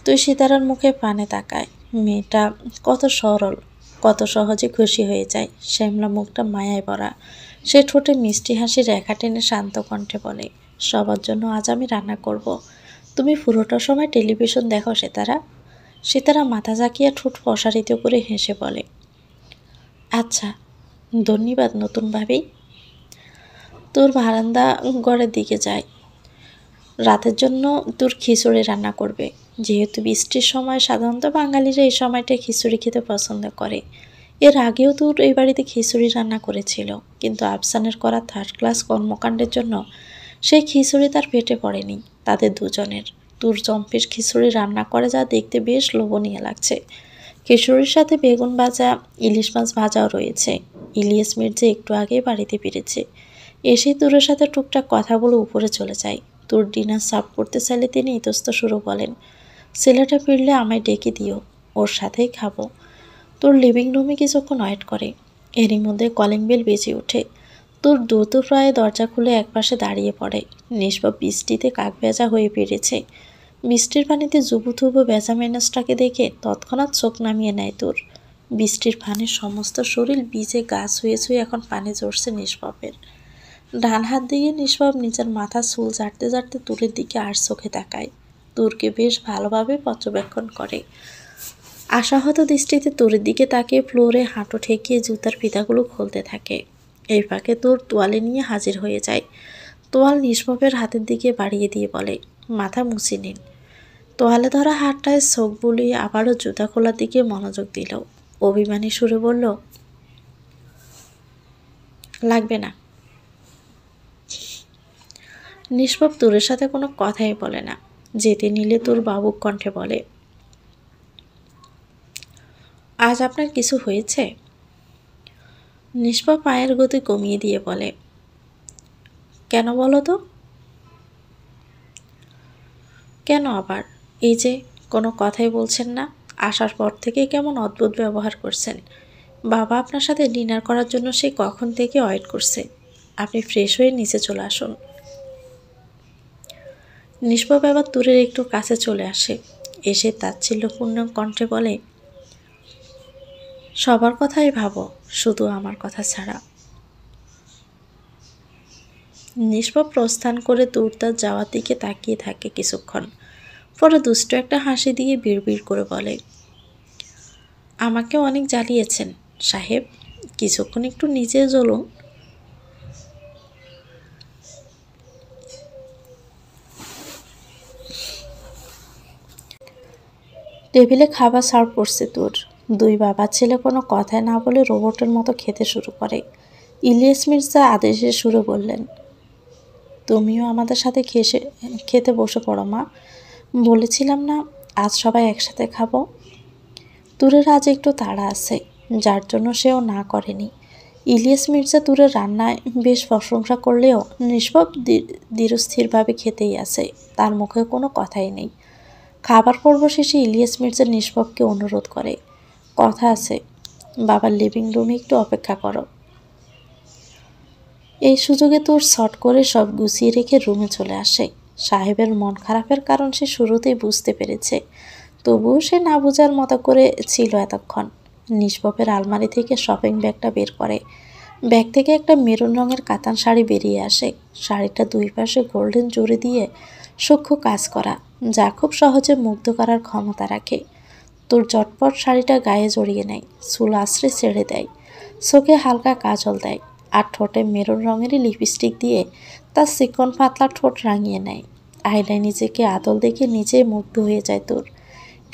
তুই সীতারার মুখে পানে তাকায়। মেয়েটা কত সরল, কত সহজে খুশি হয়ে যায়। শ্যামলা মুখটা মায়ায় ভরা। সে ঠোঁটে মিষ্টি হাসি রেখা টেনে শান্ত কণ্ঠে বলে, সবার জন্য আজ আমি রান্না করব। তুমি পুরোটা সময় টেলিভিশন দেখো সীতারা? সীতারা মাথা ঝাঁকিয়ে ঠোঁট প্রসারিত করে হেসে বলে, আচ্ছা, ধন্যবাদ নতুন ভাবি। তোর বারান্দা ঘরের দিকে যায়। রাতের জন্য তোর খিচুড়ি রান্না করবে। যেহেতু বৃষ্টির সময় সাধারণত বাঙালিরা এই সময়টায় খিচুড়ি খেতে পছন্দ করে। এর আগেও তোর এই বাড়িতে খিচুড়ি রান্না করেছিল, কিন্তু আফসানের করা থার্ড ক্লাস কর্মকাণ্ডের জন্য সেই খিচুড়ি তার পেটে পড়েনি। তাদের দুজনের তোর জম্পের খিচুড়ি রান্না করে যা দেখতে বেশ লোভনীয় লাগছে। খিচুড়ির সাথে বেগুন ভাজা, ইলিশ মাছ ভাজাও রয়েছে। ইলিয়াস মির্জা একটু আগেই বাড়িতে ফিরেছে। এসেই তোরের সাথে টুকটাক কথা বলে উপরে চলে যায়। তোর ডিনার সার্ভ করতে চাইলে তিনি ইতস্ত সুরে বলেন, ছেলেটা ফিরলে আমায় ডেকে দিও, ওর সাথেই খাবো। তোর লিভিং রুমে কিছুক্ষণ ওয়েট করে। এরই মধ্যে কলিং বেল বেজে ওঠে। তোর দ্রুত প্রায় দরজা খুলে একপাশে দাঁড়িয়ে পড়ে। নিষ্পাপ বৃষ্টিতে কাক ভেজা হয়ে পেরেছে। বৃষ্টির পানিতে জুবুথুবু ভেজা মেনাসটাকে দেখে তৎক্ষণাৎ চোখ নামিয়ে নেয় তোর। বৃষ্টির পানি সমস্ত শরীর ভিজে গা ছুঁয়ে ছুঁয়ে এখন পানি ঝরছে নিষ্পাপের। ডান হাত দিয়ে নিষ্পাপ নিজের মাথা চুল ঝাড়তে ঝাড়তে তুরের দিকে আর চোখে তাকায়। তুরকে বেশ ভালোভাবে পর্যবেক্ষণ করে। আশাহত দৃষ্টিতে তোরের দিকে তাকিয়ে ফ্লোরে হাঁটু ঠেকিয়ে জুতার ফিতাগুলো খুলতে থাকে। এই ফাঁকে তোর তোয়ালে নিয়ে হাজির হয়ে যায়। তোয়াল নিষ্পাপের হাতের দিকে বাড়িয়ে দিয়ে বলে, মাথা মুছে নিন। তোয়ালে ধরা হাতটায় চোখ বুলিয়ে আবারও জুতা খোলার দিকে মনোযোগ দিল। অভিমানী সুরে বলল, লাগবে না। নিষ্পাপ তোরের সাথে কোনো কথাই বলে না। যেতে নিলে তোর বাবুক কণ্ঠে বলে, আজ আপনার কিছু হয়েছে? নিষ্পাপ পায়ের গতি কমিয়ে দিয়ে বলে, কেন বলো তো? কেন আবার? এই যে কোনো কথাই বলছেন না। আসার পর থেকে কেমন অদ্ভুত ব্যবহার করছেন। বাবা আপনার সাথে ডিনার করার জন্য সে কখন থেকে ওয়েট করছে। আপনি ফ্রেশ হয়ে নিচে চলে আসুন। নিষ্পাপ আবার তুরের একটু কাছে চলে আসে। এসে তাচ্ছিল্যপূর্ণ কণ্ঠে বলে, সবার কথাই ভাবো, শুধু আমার কথা ছাড়া। নিষ্পাপ প্রস্থান করে দূর তার যাওয়ার দিকে তাকিয়ে থাকে কিছুক্ষণ। পরে দুষ্ট একটা হাসি দিয়ে বিড়বিড় করে বলে, আমাকে অনেক জ্বালিয়েছেন সাহেব, কিছুক্ষণ একটু নিজে জ্বলুন। টেবিলে খাবার সার্ভ করছে তোর। দুই বাবা ছেলে কোনো কথাই না বলে রোবটের মতো খেতে শুরু করে। ইলিয়াস মির্জা আদেশের সুরে বললেন, তুমিও আমাদের সাথে খেতে বসে পড়ো মা। বলেছিলাম না আজ সবাই একসাথে খাবো। তুরের আজ একটু তাড়া আছে, যার জন্য সেও না করেনি। ইলিয়াস মির্জা তুরের রান্নায় বেশ প্রশংসা করলেও নিষ্পাপ ধীরস্থিরভাবে খেতেই আছে। তার মুখে কোনো কথাই নেই। খাবার পর্ব শেষে ইলিয়াস মির্জা নিষ্পাপকে অনুরোধ করে, কথা আছে, বাবার লিভিং রুমে একটু অপেক্ষা করো। এই সুযোগে তোর শট করে সব গুছিয়ে রেখে রুমে চলে আসে। সাহেবের মন খারাপের কারণ সে শুরুতেই বুঝতে পেরেছে, তবুও সে না বোঝার মতো করে ছিল এতক্ষণ। নিষ্পাপের আলমারি থেকে শপিং ব্যাগটা বের করে। ব্যাগ থেকে একটা মেরুন রঙের কাতান শাড়ি বেরিয়ে আসে। শাড়িটা দুই পাশে গোল্ডেন জড়ি দিয়ে সূক্ষ্ম কাজ করা, যা খুব সহজে মুগ্ধ করার ক্ষমতা রাখে। তোর চটপট শাড়িটা গায়ে জড়িয়ে নেয়, চুল আশ্রে ছেড়ে দেয়, চোখে হালকা কাজল দেয়, আর ঠোঁটে মেরুন রঙেরই লিপস্টিক দিয়ে তার চিকন পাতলা ঠোঁট রাঙিয়ে নেয়। আয়নায় নিজেকে আদল দেখে নিজেই মুগ্ধ হয়ে যায় তোর।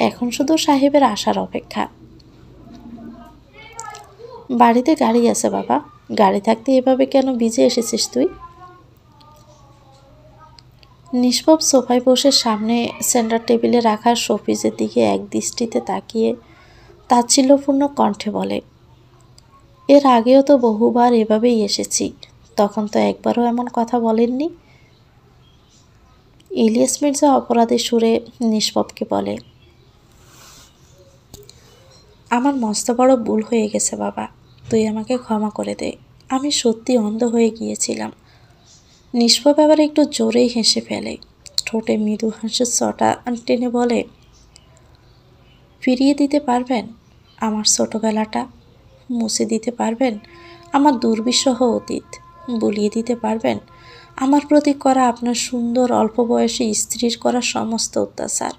এখন শুধু সাহেবের আসার অপেক্ষা। বাড়িতে গাড়ি আছে বাবা, গাড়ি থাকতে এভাবে কেন ভিজে এসেছিস তুই? নিষ্পাপ সোফায় বসে সামনে সেন্টার টেবিলে রাখা শোপিসের দিকে এক দৃষ্টিতে তাকিয়ে তাচ্ছিল্যপূর্ণ কণ্ঠে বলে, এর আগেও তো বহুবার এভাবেই এসেছি, তখন তো একবারও এমন কথা বলেননি। ইলিয়াস মির্জা অপরাধী সুরে নিষ্পাপকে বলে, আমার মস্ত বড় ভুল হয়ে গেছে বাবা, তুই আমাকে ক্ষমা করে দে, আমি সত্যি অন্ধ হয়ে গিয়েছিলাম। নিষ্পাপ আবার একটু জোরেই হেসে ফেলে, ঠোঁটে মৃদু হাসির ছটা টেনে বলে, ফিরিয়ে দিতে পারবেন আমার ছোটবেলাটা? মুছে দিতে পারবেন আমার দুর্বিষহ অতীত? ভুলিয়ে দিতে পারবেন আমার প্রতি করা আপনার সুন্দর অল্প বয়সী স্ত্রীর করা সমস্ত অত্যাচার?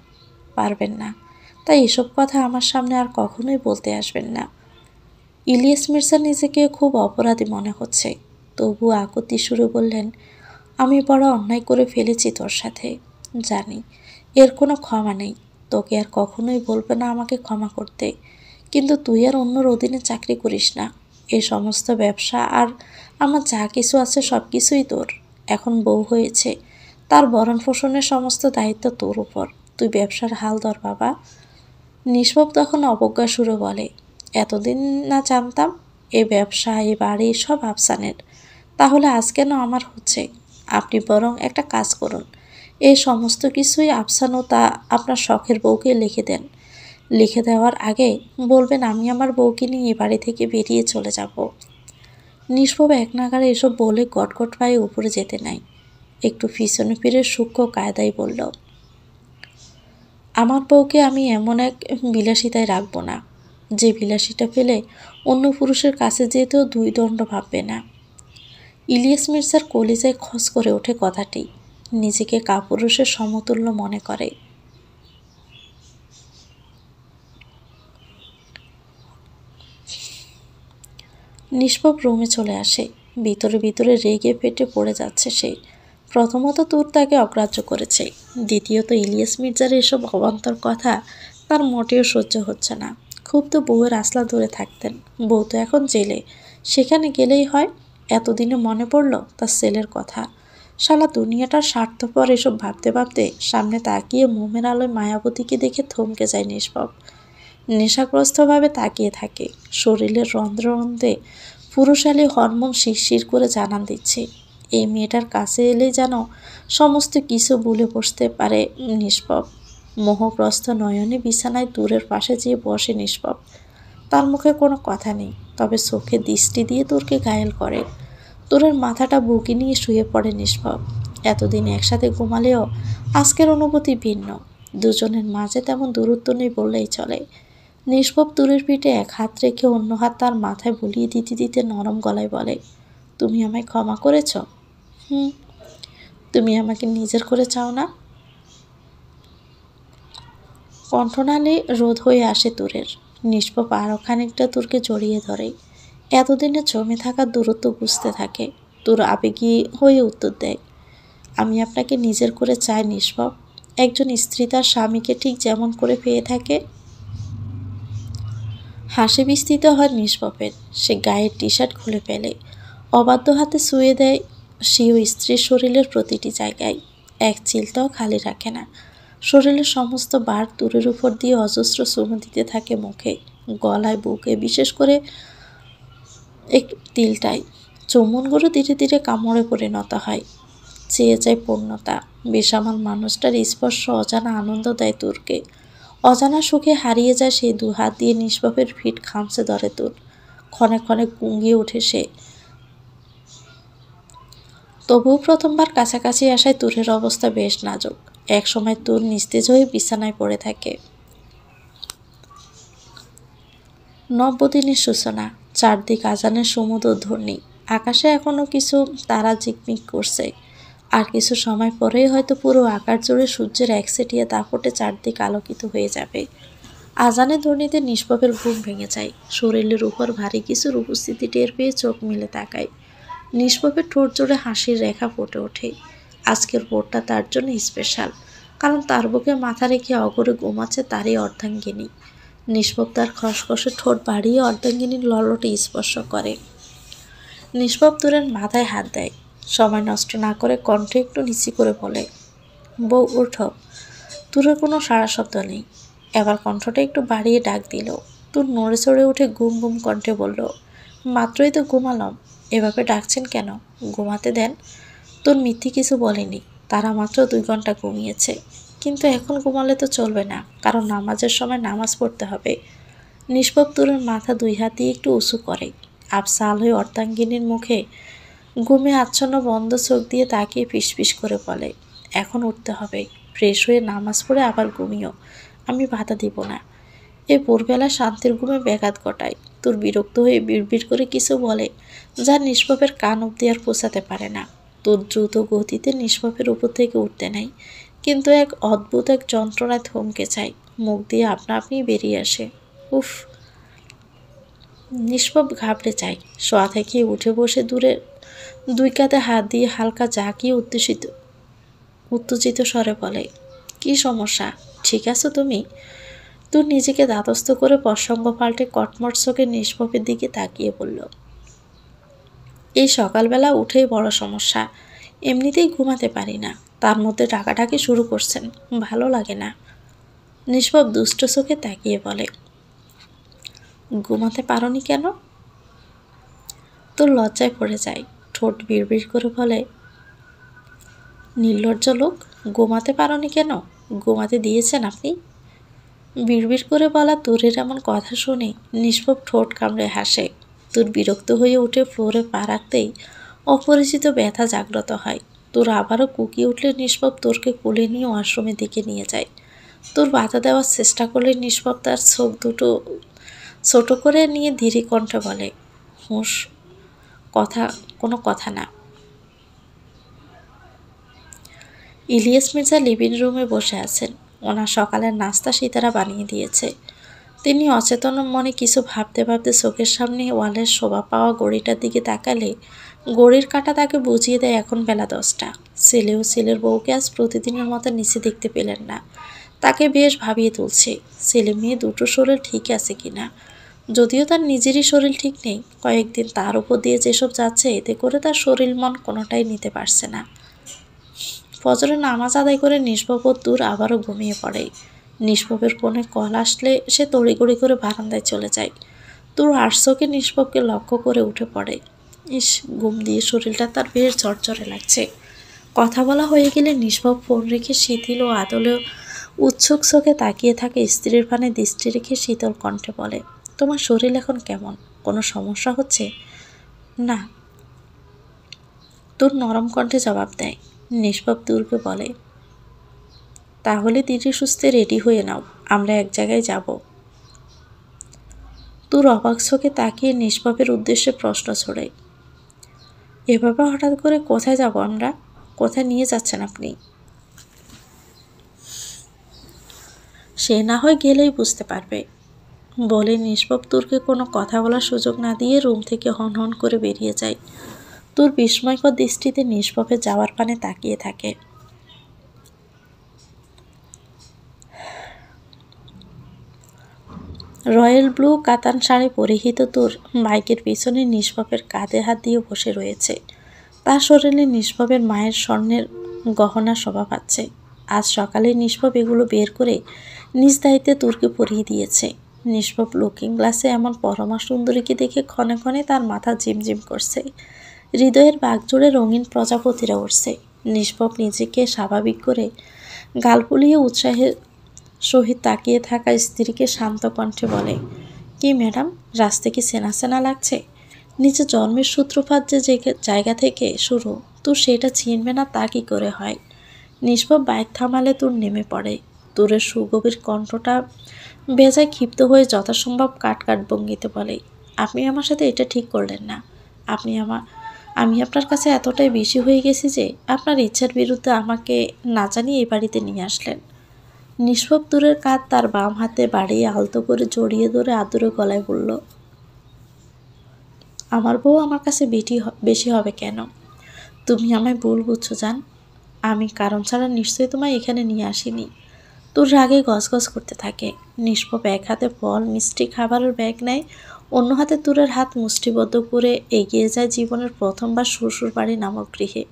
পারবেন না, তাই এসব কথা আমার সামনে আর কখনোই বলতে আসবেন না। ইলিয়াস মির্জা নিজেকে খুব অপরাধী মনে হচ্ছে, তবু আকুতি সুরে বললেন, আমি বড় অন্যায় করে ফেলেছি তোর সাথে, জানি এর কোনো ক্ষমা নেই। তোকে আর কখনোই বলবে না আমাকে ক্ষমা করতে, কিন্তু তুই আর অন্যর অধীনে চাকরি করিস না। এই সমস্ত ব্যবসা আর আমার যা কিছু আছে সব কিছুই তোর। এখন বউ হয়েছে, তার ভরণ পোষণের সমস্ত দায়িত্ব তোর উপর। তুই ব্যবসার হাল ধর বাবা। নিষ্পাপ তখন অবজ্ঞা সুরে বলে, এতদিন না জানতাম এই ব্যবসা এই বাড়ি সব আফসানের, তাহলে আজ কেন আমার হচ্ছে? আপনি বরং একটা কাজ করুন, এই সমস্ত কিছুই আফসান ও তা আপনার শখের বউকে লিখে দেন। লিখে দেওয়ার আগে বলবেন আমি আমার বউকে নিয়ে এ বাড়ি থেকে বেরিয়ে চলে যাব। নিষ্পাপ এক নাগারে এসব বলে গটগট পায়ে উপরে যেতে নাই, একটু পিছনে ফিরে সূক্ষ্ম কায়দায় বলল, আমার বউকে আমি এমন এক বিলাসিতায় রাখবো না যে বিলাসিতা পেলে অন্য পুরুষের কাছে যেতেও দুই দণ্ড ভাববে না। ইলিয়াস মির্জার কলিজায় খস করে ওঠে কথাটি, নিজেকে কাপুরুষের সমতুল্য মনে করে। নিষ্পাপ রুমে চলে আসে, ভিতরে ভিতরে রেগে পেটে পড়ে যাচ্ছে সে। প্রথমত তুর তাকে অগ্রাহ্য করেছে, দ্বিতীয়ত ইলিয়াস মির্জার এসব অবান্তর কথা তার মোটেও সহ্য হচ্ছে না। খুব তো বউয়ের আসলা ধরে থাকতেন, বউ তো এখন জেলে, সেখানে গেলেই হয়। এতদিনে মনে পড়ল তার ছেলের কথা। শালা দুনিয়াটার স্বার্থপর এসব ভাবতে ভাবতে সামনে তাকিয়ে মোমের আলোয় মায়াবতীকে দেখে থমকে যায় নিষ্পাপ। নেশাগ্রস্তভাবে তাকিয়ে থাকে, শরীরের রন্ধ্রে রন্ধ্রে পুরুষালী হরমোন শিরশির করে জানান দিচ্ছে, এই মেয়েটার কাছে এলেই যেন সমস্ত কিছু ভুলে বসতে পারে নিষ্পাপ। মোহগ্রস্ত নয়নে বিছানায় দূরের পাশে যেয়ে বসে নিষ্পাপ। তার মুখে কোনো কথা নেই, তবে চোখে দৃষ্টি দিয়ে তোরকে ঘায়েল করে। তোরের মাথাটা বুকে নিয়ে শুয়ে পড়ে নিষ্পাপ। এতদিন একসাথে ঘুমালেও আজকের অনুভূতি ভিন্ন, দুজনের মাঝে তেমন দূরত্ব নেই বললেই চলে। নিষ্পাপ তুরের পিঠে এক হাত রেখে অন্য হাত তার মাথায় বুলিয়ে দিতে দিতে নরম গলায় বলে, তুমি আমায় ক্ষমা করেছ? হুম। তুমি আমাকে নিজের করে চাও না? কণ্ঠনালী রোধ হয়ে আসে তুরের। নিষ্পাপ আরও খানিকটা তুরকে জড়িয়ে ধরে, এতদিনে জমে থাকা দূরত্ব বুঝতে থাকে। তুর আবেগী হয়ে উত্তর দেয়, আমি আপনাকে নিজের করে চাই নিষ্পাপ, একজন স্ত্রী তার স্বামীকে ঠিক যেমন করে পেয়ে থাকে। হাসি বিস্তৃত হয় নিষ্পাপের, সে গায়ের টি শার্ট খুলে ফেলে, অবাধ্য হাতে ছুঁয়ে দেয় সেও স্ত্রীর শরীরের প্রতিটি জায়গায়, এক চিলটাও খালি রাখে না। শরীরের সমস্ত বার তুরের উপর দিয়ে অজস্র চুমু দিতে থাকে মুখে, গলায়, বুকে, বিশেষ করে একটু তিলটায়। চুম্বনগুলো ধীরে ধীরে কামড়ে পরিণত হয়, চেয়ে যায় পূর্ণতা। বেসামাল মানুষটার স্পর্শ অজানা আনন্দ দেয় তুরকে, অজানা সুখে হারিয়ে যায় সেই দু হাত দিয়ে নিষ্পাপের ফিট খামচে ধরে তুর। ক্ষণে ক্ষণে গুঙ্গিয়ে ওঠে সে, তবুও প্রথমবার কাছাকাছি আসায় তুরের অবস্থা বেশ নাজুক। একসময় তুর নিস্তেজ হয়ে বিছানায় পড়ে থাকে। নবদিনের সূচনা, চারদিক আজানের সমুদ্র ধ্বনি, আকাশে এখনো কিছু তারা ঝিকমিক করছে। আর কিছু সময় পরেই হয়তো পুরো আকাশ জুড়ে সূর্যের একচেটিয়া দাপটে চারদিক আলোকিত হয়ে যাবে। আজানের ধ্বনিতে নিষ্পাপের ঘুম ভেঙে যায়, শরীরের উপর ভারী কিছুর উপস্থিতি টের পেয়ে চোখ মেলে তাকায়। নিষ্পাপের ঠোঁট জোড়ে হাসির রেখা ফুটে ওঠে। আজকের ভোরটা তার জন্য স্পেশাল, কারণ তার বুকে মাথা রেখে অগরে ঘুমাচ্ছে তারই অর্ধাঙ্গিনী। নিষ্পাপ তার খসখসে ঠোঁট বাড়িয়ে অর্ধাঙ্গিনীর ললটে স্পর্শ করে। নিষ্পাপ তুরের মাথায় হাত দেয়, সময় নষ্ট না করে কণ্ঠে একটু নিচু করে বলে, বউ উঠো। তুরের কোনো সাড়া শব্দ নেই, এবার কণ্ঠটা একটু বাড়িয়ে ডাক দিল। তুর নড়ে চড়ে উঠে গুম গুম কণ্ঠে বলল, মাত্রই তো ঘুমালাম, এভাবে ডাকছেন কেন? ঘুমাতে দেন। তোর মিথ্যে কিছু বলেনি, তারা মাত্র 2 ঘন্টা ঘুমিয়েছে, কিন্তু এখন ঘুমালে তো চলবে না, কারণ নামাজের সময় নামাজ পড়তে হবে। নিষ্পাপ তুরের মাথা 2 হাত দিয়ে একটু উঁচু করে, আফসাল হয়ে অর্ধাঙ্গিনীর মুখে ঘুমে আচ্ছন্ন বন্ধ চোখ দিয়ে তাকিয়ে ফিসফিস করে বলে, এখন উঠতে হবে, ফ্রেশ হয়ে নামাজ পড়ে আবার ঘুমিও, আমি বাধা দিব না। এ ভোরবেলা শান্তির ঘুমে ব্যাঘাত ঘটায়। তোর বিরক্ত হয়ে বিড়বিড় করে কিছু বলে, যা নিষ্পাপের কান অব্দি আর পৌঁছাতে পারে না। তোর দ্রুত গতিতে নিষ্পাপের উপর থেকে উঠতে নাই, কিন্তু এক অদ্ভুত এক যন্ত্রণায় থমকে যায়, মুখ দিয়ে আপনা আপনি বেরিয়ে আসে। উফ! নিষ্পাপ ঘাবড়ে যায়, শোয়া থেকে উঠে বসে দূরে দুই কাঁধে হাত দিয়ে হালকা জাঁকিয়ে উত্তেজিত স্বরে বলে, কি সমস্যা, ঠিক আছো তুমি? তুই নিজেকে দাতস্থ করে প্রসঙ্গ পাল্টে কটমট চোখে নিষ্পাপের দিকে তাকিয়ে বলল, এই সকালবেলা উঠেই বড় সমস্যা, এমনিতেই ঘুমাতে পারি না, তার মধ্যে ডাকাডাকি শুরু করছেন, ভালো লাগে না। নিষ্পাপ দুষ্ট চোখে তাকিয়ে বলে, ঘুমাতে পারোনি কেন? তোর লজ্জায় পড়ে যায়, ঠোঁট বিড়বিড় করে বলে, নির্লজ্জ লোক, ঘুমাতে পারোনি কেন? ঘুমাতে দিয়েছেন আপনি? বিড়বিড় করে বলা তোরের এমন কথা শুনে নিষ্পাপ ঠোঁট কামড়ে হাসে। তোর বিরক্ত হয়ে উঠে ফ্লোরে পা রাখতেই অপরিচিত ব্যথা জাগ্রত হয়। তোর আবারও কুকিয়ে উঠলে নিষ্পাপ তোরকে কোলে নিয়ে ওয়াশরুমের দিকে নিয়ে যায়। তোর বাধা দেওয়ার চেষ্টা করলে নিষ্পাপ তার চোখ দুটো ছোট করে নিয়ে ধীরে কণ্ঠে বলে, হুঁশ, কোনো কথা না। ইলিয়াস মির্জা লিভিং রুমে বসে আছেন। ওনার সকালের নাস্তা সীতারা বানিয়ে দিয়েছে। তিনি অচেতন মনে কিছু ভাবতে ভাবতে চোখের সামনে ওয়ালের শোভা পাওয়া ঘড়িটার দিকে তাকালে ঘড়ির কাঁটা তাকে বুঝিয়ে দেয় এখন বেলা 10টা। ছেলেও ছেলের বউকে আজ প্রতিদিনের মতো নিচে দেখতে পেলেন না। তাকে বেশ ভাবিয়ে তুলছে ছেলে মেয়ে দুটো শরীর ঠিক আছে কিনা। যদিও তার নিজেরই শরীর ঠিক নেই, কয়েকদিন তার উপর দিয়ে যেসব যাচ্ছে এতে করে তার শরীর মন কোনোটাই নিতে পারছে না। ফজরের নামাজ আদায় করে নিষ্পাপ দূর আবারও ঘুমিয়ে পড়ে। নিষ্পাপের ফোনে কল আসলে সে তড়িঘড়ি করে বারান্দায় চলে যায়। তোর আটশোকে নিষ্পাপকে লক্ষ্য করে উঠে পড়ে। ইস, ঘুম দিয়ে শরীরটা তার বেশ ঝরঝরে লাগছে। কথা বলা হয়ে গেলে নিষ্পাপ ফোন রেখে শিথিল ও আদলে উৎসুক চোখে তাকিয়ে থাকে স্ত্রীর পানে দৃষ্টি রেখে শীতল কণ্ঠে বলে, তোমার শরীর এখন কেমন? কোনো সমস্যা হচ্ছে? না। তোর নরম কণ্ঠে জবাব দেয়। নিষ্পাপ দূরকে বলে, তাহলে ধীরে সুস্থে রেডি হয়ে নাও, আমরা এক জায়গায় যাব। তোর অবাক চোখে তাকিয়ে নিষ্পাপের উদ্দেশ্যে প্রশ্ন ছড়ে, এভাবে হঠাৎ করে কোথায় যাব আমরা? কোথায় নিয়ে যাচ্ছেন আপনি? সে না হয় গেলেই বুঝতে পারবে, বলে নিষ্পাপ তোরকে কোনো কথা বলার সুযোগ না দিয়ে রুম থেকে হন হন করে বেরিয়ে যায়। তোর বিস্ময়কর দৃষ্টিতে নিষ্পাপের যাওয়ার পানে তাকিয়ে থাকে। রয়্যাল ব্লু কাতান শাড়ি পরিহিত তোর বাইকের পিছনে নিষ্পাপের কাঁধে হাত দিয়ে বসে রয়েছে। তার শরীরে নিষ্পাপের মায়ের স্বর্ণের গহনা শোভা পাচ্ছে। আজ সকালে নিষ্পাপ এগুলো বের করে নিজ দায়িত্বে তোরকে পরিয়ে দিয়েছে। নিষ্পাপ লুকিং গ্লাসে এমন পরমা সুন্দরীকে দেখে ক্ষণে ক্ষণে তার মাথা ঝিমঝিম করছে। হৃদয়ের বাগজোড়ে রঙিন প্রজাপতিরা উঠছে। নিষ্পাপ নিজেকে স্বাভাবিক করে গাল ফুলিয়ে উৎসাহের সহিত তাকিয়ে থাকা স্ত্রীকে শান্ত কণ্ঠে বলে, কি ম্যাডাম, রাস্তা কি চেনা চেনা লাগছে? নিজের জন্মের সূত্রপাত যে জায়গা থেকে শুরু, তোর সেটা চিনবে না তা কি করে হয়? নিষ্পাপ বাইক থামালে তোর নেমে পড়ে। তোরের সুগভীর কণ্ঠটা বেজায় ক্ষিপ্ত হয়ে যথাসম্ভব কাট কাট ভঙ্গিতে বলে, আপনি আমার সাথে এটা ঠিক করলেন না। আমি আপনার কাছে এতটাই বেশি হয়ে গেছি যে আপনার ইচ্ছার বিরুদ্ধে আমাকে না জানিয়ে এই বাড়িতে নিয়ে আসলেন। নিষ্পাপ দূরের কাঁধ তার বাম হাতে বাড়িয়ে আলতো করে জড়িয়ে ধরে আদুরে গলায় বলল, আমার বউ আমার কাছে বেশি হবে কেন? তুমি আমায় ভুল বুঝছো জান। আমি কারণ ছাড়া নিশ্চয়ই তোমায় এখানে নিয়ে আসিনি। তোর রাগে গজগজ করতে থাকে। নিষ্পাপ এক হাতে ফল মিষ্টি খাবারের ব্যাগ নেয়, অন্য হাতে তোরের হাত মুষ্টিবদ্ধ করে এগিয়ে যায় জীবনের প্রথমবার শ্বশুর বাড়ি নামক গৃহে।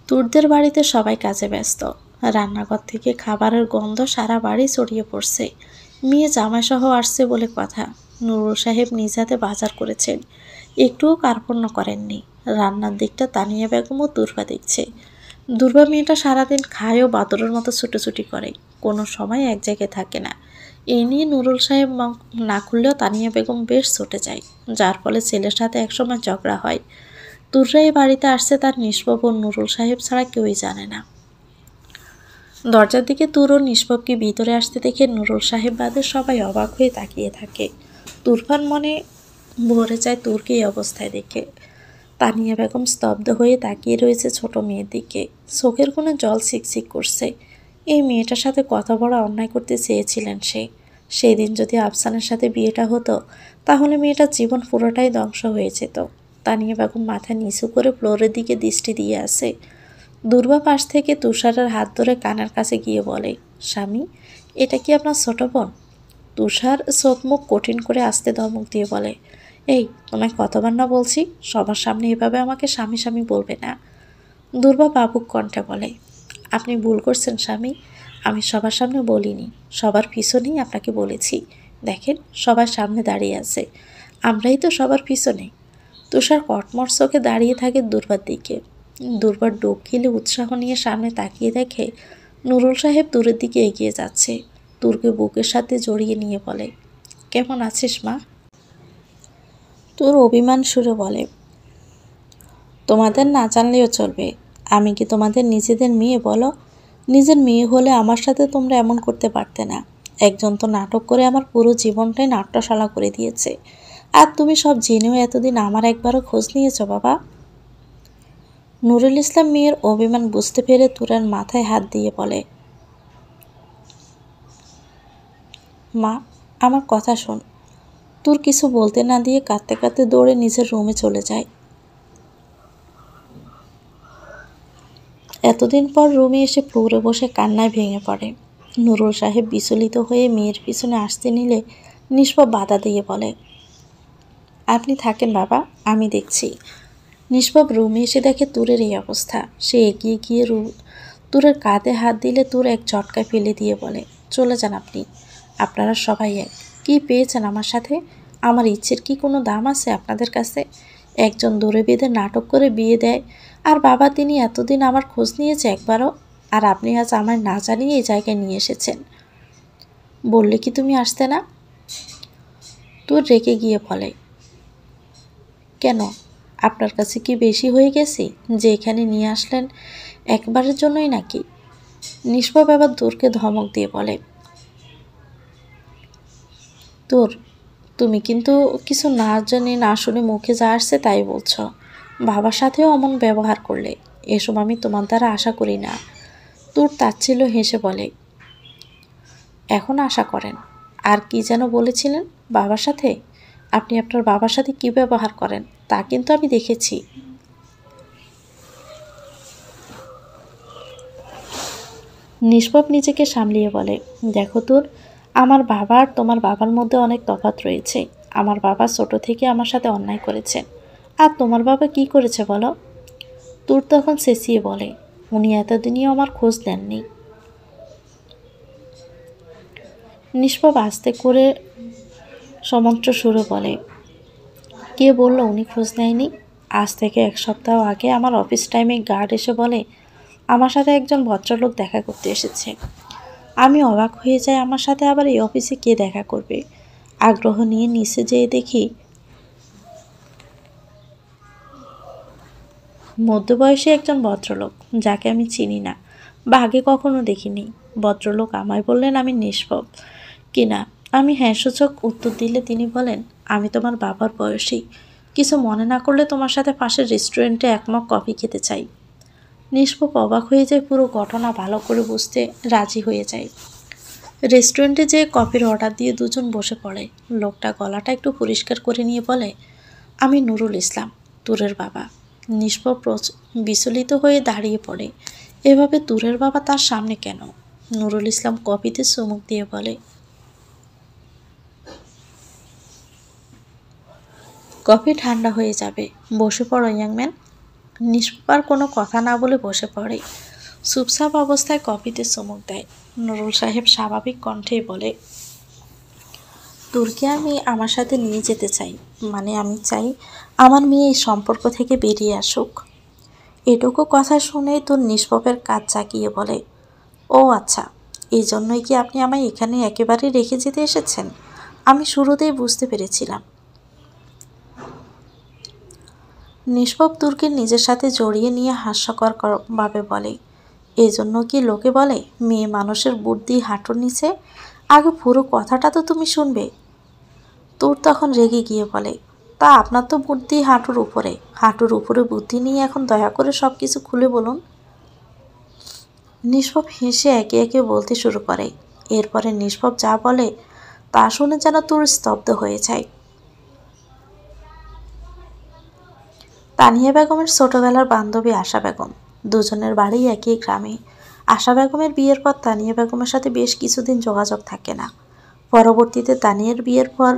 তোরদের বাড়িতে সবাই কাজে ব্যস্ত। রান্নাঘর থেকে খাবারের গন্ধ সারা বাড়ি ছড়িয়ে পড়ছে। মেয়ে জামাইসহ আসছে বলে কথা। নুরুল সাহেব নিজ হাতে বাজার করেছেন, একটুও কার্পণ্য করেননি। রান্নার দিকটা তানিয়া বেগমও দুর্বা দেখছে। দুর্বা মেয়েটা সারাদিন খায় ও বাদরের মতো ছুটোছুটি করে, কোনো সময় এক জায়গায় থাকে না। এই নিয়ে নুরুল সাহেব না খুললেও তানিয়া বেগম বেশ চটে যায়, যার ফলে ছেলের সাথে একসময় ঝগড়া হয়। তুররা এই বাড়িতে আসছে তার নিষ্পাপ ও নুরুল সাহেব ছাড়া কেউই জানে না। দরজার দিকে তুর ও নিষ্পাপকে ভিতরে আসতে দেখে নুরুল সাহেব বাদে সবাই অবাক হয়ে তাকিয়ে থাকে। তুরফান মনে ভরে যায় তুরকে এই অবস্থায় দেখে। তানিয়া বেগম স্তব্ধ হয়ে তাকিয়ে রয়েছে ছোট মেয়ের দিকে, চোখের কোণে জল ছিকছিক করছে। এই মেয়েটার সাথে কথা বলা অন্যায় করতে চেয়েছিলেন সে। সেই দিন যদি আফসানের সাথে বিয়েটা হতো তাহলে মেয়েটার জীবন পুরোটাই ধ্বংস হয়ে যেত। তানিয়া বেগম মাথা নিচু করে ফ্লোরের দিকে দৃষ্টি দিয়ে আসে। দুর্বা পাশ থেকে তুষারের হাত ধরে কানের কাছে গিয়ে বলে, স্বামী, এটা কি আপনার ছোট বোন? তুষার চোখ মুখ কঠিন করে আস্তে ধমক দিয়ে বলে, এই, তোমায় কতবার না বলছি সবার সামনে এভাবে আমাকে স্বামী স্বামী বলবে না। দুর্বা বাবুক কণ্ঠে বলে, আপনি ভুল করছেন স্বামী, আমি সবার সামনে বলিনি, সবার পিছনেই আপনাকে বলেছি। দেখেন, সবার সামনে দাঁড়িয়ে আছে, আমরাই তো সবার পিছনে। তুষার কটমট চোখে দাঁড়িয়ে থাকে দুর্বার দিকে। দুর্বার ডোক গিলে উৎসাহ নিয়ে সামনে তাকিয়ে দেখে নুরুল সাহেব দূরের দিকে এগিয়ে যাচ্ছে। তুরকে বুকের সাথে জড়িয়ে নিয়ে বলে, কেমন আছিস মা? তোর অভিমান সুরে বলে, তোমাদের না জানলেও চলবে, আমি কি তোমাদের নিজেদের মেয়ে বলো? নিজের মেয়ে হলে আমার সাথে তোমরা এমন করতে পারতে না। একজন তো নাটক করে আমার পুরো জীবনটাই নাট্যশালা করে দিয়েছে, আর তুমি সব জেনেও এতদিন আমার একবারও খোঁজ নিয়েছো বাবা? নুরুল ইসলাম মেয়ের অভিমান বুঝতে পেরে তুরার মাথায় হাত দিয়ে বলে, মা, আমার কথা শোন। তোর কিছু বলতে না দিয়ে কাঁদতে কাঁদতে দৌড়ে নিজের রুমে চলে যায়। এতদিন পর রুমে এসে ফ্লোরে বসে কান্নায় ভেঙে পড়ে। নুরুল সাহেব বিচলিত হয়ে মেয়ের পিছনে আসতে নিলে নিষ্পাপ বাধা দিয়ে বলে, আপনি থাকেন বাবা, আমি দেখছি। নিষ্পাপ রুমে এসে দেখে তুরের এই অবস্থা। সে এগিয়ে গিয়ে তুরের কাঁধে হাত দিলে তুর এক ঝটকায় ফেলে দিয়ে বলে, চলে যান আপনি, আপনারা সবাই এক। কী পেয়েছেন আমার সাথে? আমার ইচ্ছের কি কোনো দাম আছে আপনাদের কাছে? একজন দৌড়ে বেঁধে নাটক করে বিয়ে দেয়, আর বাবা তিনি এতদিন আমার খোঁজ নিয়েছে একবারও, আর আপনি আজ আমায় না জানিয়ে এই জায়গায় নিয়ে এসেছেন। বললে কি তুমি আসতে না? তোর রেগে গিয়ে বলে, কেন, আপনার কাছে কি বেশি হয়ে গেছি যে এখানে নিয়ে আসলেন একবারের জন্যই নাকি? নিষ্পাপ আবার তোরকে ধমক দিয়ে বলে, তোর, তুমি কিন্তু কিছু না জানি না শুনে মুখে যা আসছে তাই বলছ। বাবার সাথেও অমন ব্যবহার করলে এসব আমি তোমার দ্বারা আশা করি না। তোর তাচ্ছিল্য হেসে বলে, এখন আশা করেন। আর কি যেন বলেছিলেন বাবার সাথে? আপনি আপনার বাবার সাথে কী ব্যবহার করেন তা কিন্তু আমি দেখেছি। নিষ্পাপ নিজেকে সামলিয়ে বলে, দেখো তোর, আমার বাবা আর তোমার বাবার মধ্যে অনেক তফাৎ রয়েছে। আমার বাবা ছোট থেকে আমার সাথে অন্যায় করেছেন, আর তোমার বাবা কি করেছে বলো? তোর তখন চেঁচিয়ে বলে, উনি এতদিনই আমার খোঁজ নেননি। নিষ্পাপ আস্তে করে সমন্ত্র সুরে বলে, কে বললো উনি খোঁজ নেয়নি? আজ থেকে 1 সপ্তাহ আগে আমার অফিস টাইমে গার্ড এসে বলে আমার সাথে একজন ভদ্রলোক দেখা করতে এসেছে। আমি অবাক হয়ে যাই, আমার সাথে আবার এই অফিসে কে দেখা করবে? আগ্রহ নিয়ে নিচে যেয়ে দেখি মধ্যবয়সী একজন ভদ্রলোক, যাকে আমি চিনি না বা আগে কখনো দেখিনি। ভদ্রলোক আমায় বললেন আমি নিষ্পাপ কিনা। আমি হ্যাঁ সূচক উত্তর দিলে তিনি বলেন, আমি তোমার বাবার বয়সী, কিছু মনে না করলে তোমার সাথে পাশের রেস্টুরেন্টে 1 মগ কফি খেতে চাই। নিষ্পাপ অবাক হয়ে যায়, পুরো ঘটনা ভালো করে বুঝতে রাজি হয়ে যায়। রেস্টুরেন্টে যেয়ে কফির অর্ডার দিয়ে দুজন বসে পড়ে। লোকটা গলাটা একটু পরিষ্কার করে নিয়ে বলে, আমি নুরুল ইসলাম, তুরের বাবা। নিষ্পাপ বিচলিত হয়ে দাঁড়িয়ে পড়ে, এভাবে তুরের বাবা তার সামনে কেন? নুরুল ইসলাম কফিতে চুমুক দিয়ে বলে, কফি ঠান্ডা হয়ে যাবে, বসে পড়ো ইয়াংম্যান। নিষ্পাপ আর কোনো কথা না বলে বসে পড়ে। চুপচাপ অবস্থায় কফিতে চুমুক দেয়। নুরুল সাহেব স্বাভাবিক কণ্ঠেই বলে, তুর্কি আমি আমার সাথে নিয়ে যেতে চাই, মানে আমি চাই আমার মেয়ে এই সম্পর্ক থেকে বেরিয়ে আসুক। এটুকু কথা শুনেই তোর নিষ্পাপের কাজ জাগিয়ে বলে, ও আচ্ছা, এই জন্যই কি আপনি আমায় এখানে একেবারে রেখে যেতে এসেছেন? আমি শুরুতেই বুঝতে পেরেছিলাম। নিষ্পাপ তুর্কে নিজের সাথে জড়িয়ে নিয়ে হাস্যকর ভাবে বলে, এই জন্য কি লোকে বলে মেয়ে মানুষের বুদ্ধি হাঁটুর নিচে? আগে পুরো কথাটা তো তুমি শুনবে। তোর তখন রেগে গিয়ে বলে, তা আপনার তো বুদ্ধি হাঁটুর উপরে, হাঁটুর উপরে বুদ্ধি নিয়ে এখন দয়া করে সব কিছু খুলে বলুন। নিষ্পাপ হেসে একে একে বলতে শুরু করে। এরপরে নিষ্পাপ যা বলে তা শুনে যেন তোর স্তব্ধ হয়ে যায়। তানিয়া বেগমের ছোটবেলার বান্ধবী আশা বেগম, দুজনের বাড়ি একই গ্রামে। আশা বেগমের বিয়ের পর তানিয়া বেগমের সাথে বেশ কিছুদিন যোগাযোগ থাকে না। পরবর্তীতে তানিয়ার বিয়ের পর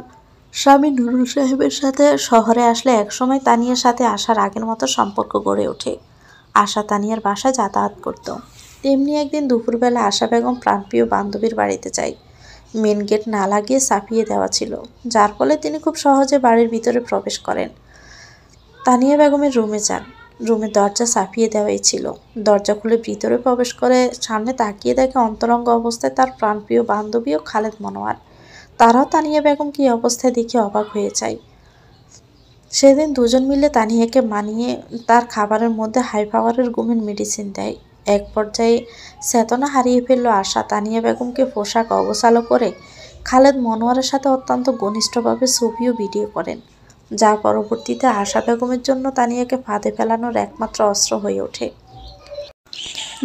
স্বামী নুরুল সাহেবের সাথে শহরে আসলে একসময় তানিয়ার সাথে আশার আগের মতো সম্পর্ক গড়ে ওঠে। আশা তানিয়ার বাসায় যাতায়াত করত। তেমনি একদিন দুপুরবেলা আশা বেগম প্রাণপ্রিয় বান্ধবীর বাড়িতে যায়। মেন গেট না লাগিয়ে চাপিয়ে দেওয়া ছিল, যার ফলে তিনি খুব সহজে বাড়ির ভিতরে প্রবেশ করেন। তানিয়া বেগমের রুমে যান। রুমের দরজা চাপিয়ে দেওয়াই ছিল। দরজা খুলে ভিতরে প্রবেশ করে সামনে তাকিয়ে দেখে অন্তরঙ্গ অবস্থায় তার প্রাণপ্রিয় বান্ধবী ও খালেদ মনোয়ার। তারাও তানিয়া বেগমকে এই অবস্থায় দেখে অবাক হয়ে যায়। সেদিন দুজন মিলে তানিয়াকে মানিয়ে তার খাবারের মধ্যে হাই পাওয়ারের ঘুমের মেডিসিন দেয়। এক পর্যায়ে চেতনা হারিয়ে ফেলল আশা। তানিয়া বেগমকে পোশাক অবসালো করে খালেদ মনোয়ারের সাথে অত্যন্ত ঘনিষ্ঠভাবে ছবি ও ভিডিও করেন, যা পরবর্তীতে আশা বেগমের জন্য তানিয়াকে ফাঁদে ফেলানোর একমাত্র অস্ত্র হয়ে ওঠে।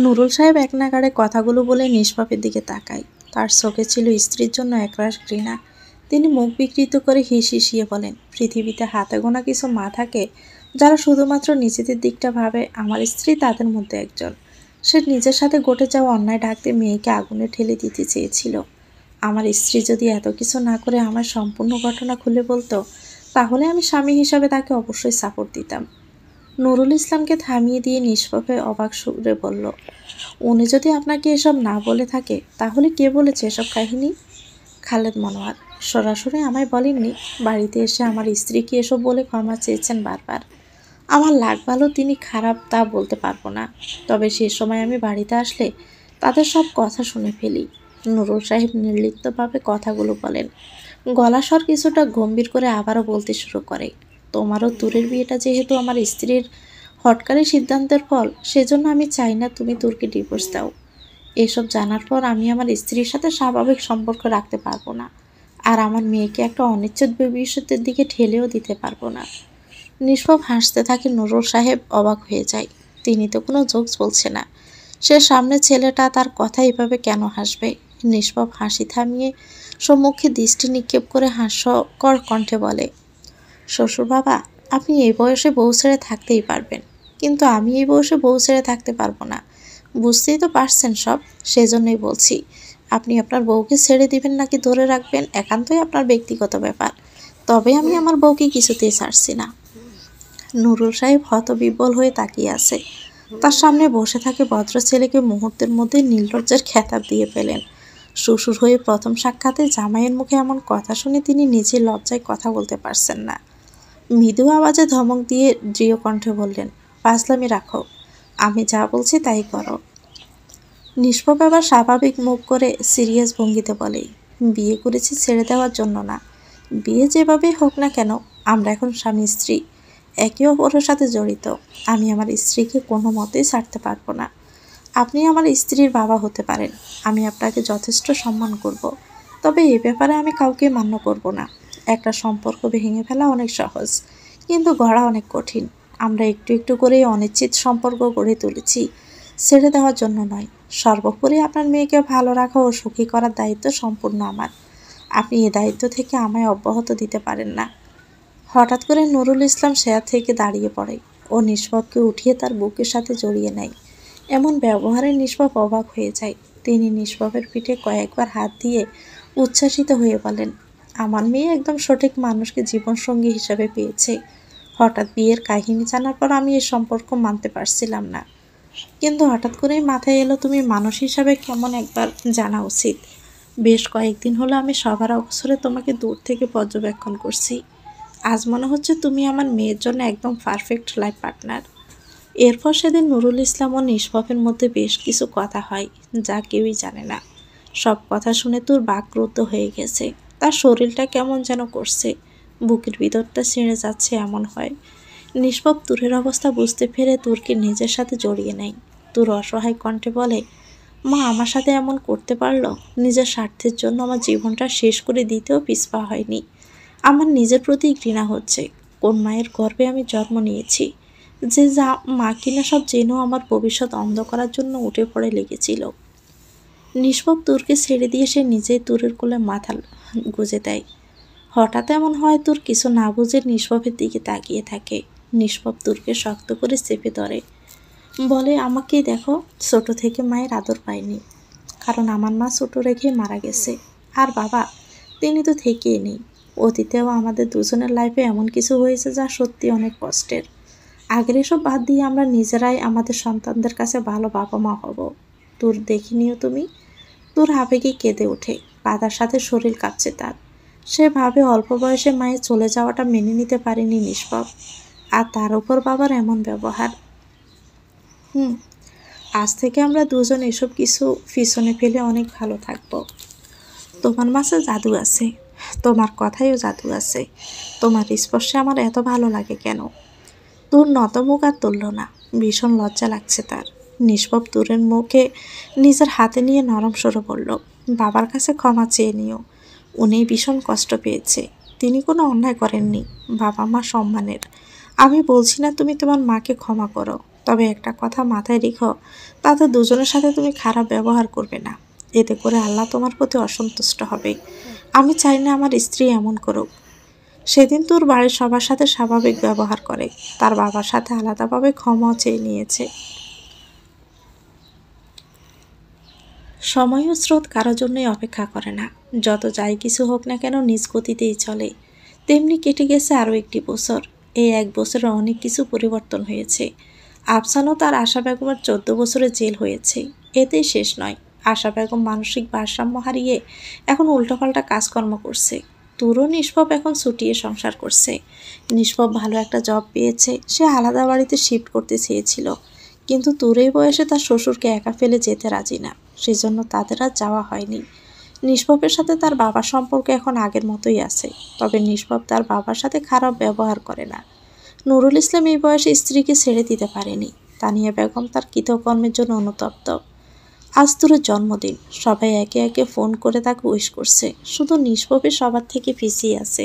নুরুল সাহেব এক নাগাড়ে কথাগুলো বলে নিষ্পাপের দিকে তাকায়। তার চোখে ছিল স্ত্রীর জন্য একরাশ ঘৃণা। তিনি মুখ বিকৃত করে হিসিয়ে বলেন, পৃথিবীতে হাতে গোনা কিছু মা থাকে যারা শুধুমাত্র নিজেদের দিকটা ভাবে। আমার স্ত্রী তাদের মধ্যে একজন। সে নিজের সাথে ঘটে যাওয়া অন্যায় ঢাকতে মেয়েকে আগুনে ঠেলে দিতে চেয়েছিল। আমার স্ত্রী যদি এত কিছু না করে আমার সম্পূর্ণ ঘটনা খুলে বলতো, তাহলে আমি স্বামী হিসাবে তাকে অবশ্যই সাপোর্ট দিতাম। নুরুল ইসলামকে থামিয়ে দিয়ে নিষ্পাপে অবাক সুরে বলল, উনি যদি আপনাকে এসব না বলে থাকে তাহলে কে বলেছে এসব কাহিনী? খালেদ মনোয়ার, সরাসরি আমায় বলেননি। বাড়িতে এসে আমার স্ত্রীকে এসব বলে ক্ষমা চেয়েছেন বারবার। আমার লাগ ভালো তিনি খারাপ তা বলতে পারবো না, তবে সে সময় আমি বাড়িতে আসলে তাদের সব কথা শুনে ফেলি। নুরুল সাহেব নির্লিপ্তভাবে কথাগুলো বলেন। গলা স্বর কিছুটা গম্ভীর করে আবারও বলতে শুরু করে, তোমারও তুরের বিয়েটা যেহেতু আমার স্ত্রীর হটকারী সিদ্ধান্তের ফল, সেজন্য আমি চাই না তুমি তুরকে ডিভোর্স দাও। এসব জানার পর আমি আমার স্ত্রীর সাথে স্বাভাবিক সম্পর্ক রাখতে পারবো না, আর আমার মেয়েকে একটা অনিশ্চিত ভবিষ্যতের দিকে ঠেলেও দিতে পারবো না। নিষ্পাপ হাসতে থাকে। নুরুল সাহেব অবাক হয়ে যায়। তিনি তো কোনো জোকস বলছে না। সে সামনে ছেলেটা তার কথা এভাবে কেন হাসবে? নিষ্পাপ হাসি থামিয়ে সম্মুখে দৃষ্টি নিক্ষেপ করে হাস্যকর কণ্ঠে বলে, শ্বশুর বাবা, আপনি এই বয়সে বউ ছেড়ে থাকতেই পারবেন, কিন্তু আমি এই বয়সে বউ ছেড়ে থাকতে পারবো না। বুঝতেই তো পারছেন সব। সেজন্যই বলছি, আপনি আপনার বউকে ছেড়ে দিবেন নাকি ধরে রাখবেন একান্তই আপনার ব্যক্তিগত ব্যাপার, তবে আমি আমার বউকে কিছুতেই ছাড়ছি না। নুরুল সাহেব হতবিহ্বল হয়ে তাকিয়ে আছে। তার সামনে বসে থাকে ভদ্র ছেলেকে মুহূর্তের মধ্যে নীললজ্জার খেতাব দিয়ে ফেলেন। শ্বশুর হয়ে প্রথম সাক্ষাতে জামাইয়ের মুখে এমন কথা শুনে তিনি নিজের লজ্জায় কথা বলতে পারছেন না। মৃদু আওয়াজে ধমক দিয়ে দৃঢ় কণ্ঠে বললেন, ফাজলামি রাখো, আমি যা বলছি তাই করো। নিষ্পাপ আবার স্বাভাবিক মুখ করে সিরিয়াস ভঙ্গিতে বলে, বিয়ে করেছি ছেড়ে দেওয়ার জন্য না। বিয়ে যেভাবেই হোক না কেন, আমরা এখন স্বামী স্ত্রী, একে অপরের সাথে জড়িত। আমি আমার স্ত্রীকে কোনো মতেই ছাড়তে পারবো না। আপনি আমার স্ত্রীর বাবা হতে পারেন, আমি আপনাকে যথেষ্ট সম্মান করব, তবে এ ব্যাপারে আমি কাউকে মান্য করব না। একটা সম্পর্ক ভেঙে ফেলা অনেক সহজ, কিন্তু গড়া অনেক কঠিন। আমরা একটু একটু করেই অনিশ্চিত সম্পর্ক গড়ে তুলেছি, ছেড়ে দেওয়ার জন্য নয়। সর্বোপরি আপনার মেয়েকে ভালো রাখা ও সুখী করার দায়িত্ব সম্পূর্ণ আমার। আপনি এ দায়িত্ব থেকে আমায় অব্যাহত দিতে পারেন না। হঠাৎ করে নুরুল ইসলাম চেয়ার থেকে দাঁড়িয়ে পড়ে ও নিষ্পাপকে উঠিয়ে তার বুকের সাথে জড়িয়ে নেয়। এমন ব্যবহারে নিষ্পাপ অবাক হয়ে যায়। তিনি নিষ্পাপের পিঠে কয়েকবার হাত দিয়ে উচ্ছ্বাসিত হয়ে বলেন, আমার মেয়ে একদম সঠিক মানুষকে জীবনসঙ্গী হিসাবে পেয়েছে। হঠাৎ বিয়ের কাহিনী জানার পর আমি এই সম্পর্ক মানতে পারছিলাম না, কিন্তু হঠাৎ করেই মাথায় এলো তুমি মানুষ হিসাবে কেমন একবার জানা উচিত। বেশ কয়েকদিন হলো আমি সবার অবসরে তোমাকে দূর থেকে পর্যবেক্ষণ করছি। আজ মনে হচ্ছে তুমি আমার মেয়ের জন্য একদম পারফেক্ট লাইফ পার্টনার। এরপর সেদিন নুরুল ইসলাম ও নিষ্পাপের মধ্যে বেশ কিছু কথা হয়, যা কেউই জানে না। সব কথা শুনে তুর বাকরুদ্ধ হয়ে গেছে। তার শরীরটা কেমন যেন করছে, বুকের ভিতরটা ছিঁড়ে যাচ্ছে এমন হয়। নিষ্পাপ তুরের অবস্থা বুঝতে পেরে তুরকে নিজের সাথে জড়িয়ে নেয়। তুর অসহায় কণ্ঠে বলে, মা আমার সাথে এমন করতে পারলো? নিজের স্বার্থের জন্য আমার জীবনটা শেষ করে দিতেও পিছপা হয়নি। আমার নিজের প্রতি ঘৃণা হচ্ছে। কোন মায়ের গর্ভে আমি জন্ম নিয়েছি, যে যা মা কিনা সব জেনেও আমার ভবিষ্যৎ অন্ধ করার জন্য উঠে পড়ে লেগেছিল। নিষ্পাপ তুরকে ছেড়ে দিয়ে সে নিজেই তুরের কোলে মাথা গুজে দেয়। হঠাৎ এমন হয় তুর কিছু না বুঝে নিষ্পাপের দিকে তাকিয়ে থাকে। নিষ্পাপ তুরকে শক্ত করে চেপে ধরে, বলে, আমাকেই দেখো, ছোট থেকে মায়ের আদর পাইনি, কারণ আমার মা ছোট রেখে মারা গেছে। আর বাবা, তিনি তো থেকেই নেই। অতীতেও আমাদের দুজনের লাইফে এমন কিছু হয়েছে যা সত্যি অনেক কষ্টের। আগের এসব বাদ দিয়ে আমরা নিজেরাই আমাদের সন্তানদের কাছে ভালো বাবা মা হব। তোর দেখিনিও তুমি? তোর আবেগে কেঁদে ওঠে, কাদার সাথে শরীর কাঁপছে তার। সে ভাবে অল্প বয়সে মায়ের চলে যাওয়াটা মেনে নিতে পারেনি নিষ্পাপ, আর তার উপর বাবার এমন ব্যবহার। আজ থেকে আমরা দুজন এসব কিছু পিছনে ফেলে অনেক ভালো থাকবো। তোমার মাঝে জাদু আছে, তোমার কথায়ও জাদু আছে। তোমার স্পর্শে আমার এত ভালো লাগে কেন? তোর নতমুখ আর তুলল না, ভীষণ লজ্জা লাগছে তার। নিষ্পাপ তুরের মুখে নিজের হাতে নিয়ে নরম সরে বলল, বাবার কাছে ক্ষমা চেয়ে নিও। উনি ভীষণ কষ্ট পেয়েছে। তিনি কোনো অন্যায় করেননি, বাবা মা সম্মানের। আমি বলছি না তুমি তোমার মাকে ক্ষমা করো, তবে একটা কথা মাথায় রেখো, তাতে দুজনের সাথে তুমি খারাপ ব্যবহার করবে না। এতে করে আল্লাহ তোমার প্রতি অসন্তুষ্ট হবে। আমি চাই না আমার স্ত্রী এমন করুক। সেদিন তোর বাড়ির সবার সাথে স্বাভাবিক ব্যবহার করে, তার বাবার সাথে আলাদাভাবে ক্ষমাও চেয়ে নিয়েছে। সময় ও স্রোত কারোর জন্যই অপেক্ষা করে না। যত যাই কিছু হোক না কেন নিজ গতিতেই চলে। তেমনি কেটে গেছে আরও একটি বছর। এই 1 বছরে অনেক কিছু পরিবর্তন হয়েছে। আফসানও তার আশা বেগমের 14 বছরের জেল হয়েছে। এতেই শেষ নয়। আশা বেগম মানসিক ভারসাম্য হারিয়ে এখন উল্টোপাল্টা কাজকর্ম করছে। তুরও নিষ্পাপ এখন ছুটিয়ে সংসার করছে। নিষ্পাপ ভালো একটা জব পেয়েছে। সে আলাদা বাড়িতে শিফট করতে চেয়েছিল, কিন্তু তুরের বয়সে তার শ্বশুরকে একা ফেলে যেতে রাজি না, সেজন্য তাদের আর যাওয়া হয়নি। নিষ্পাপের সাথে তার বাবার সম্পর্ক এখন আগের মতোই আছে, তবে নিষ্পাপ তার বাবার সাথে খারাপ ব্যবহার করে না। নুরুল ইসলাম এই বয়সে স্ত্রীকে ছেড়ে দিতে পারেনি। তানিয়া বেগম তার কৃতকর্মের জন্য অনুতপ্ত। আজ তুরের জন্মদিন, সবাই একে একে ফোন করে তাকে উইশ করছে, শুধু নিষ্পাপই সবার থেকে পিছিয়ে আছে।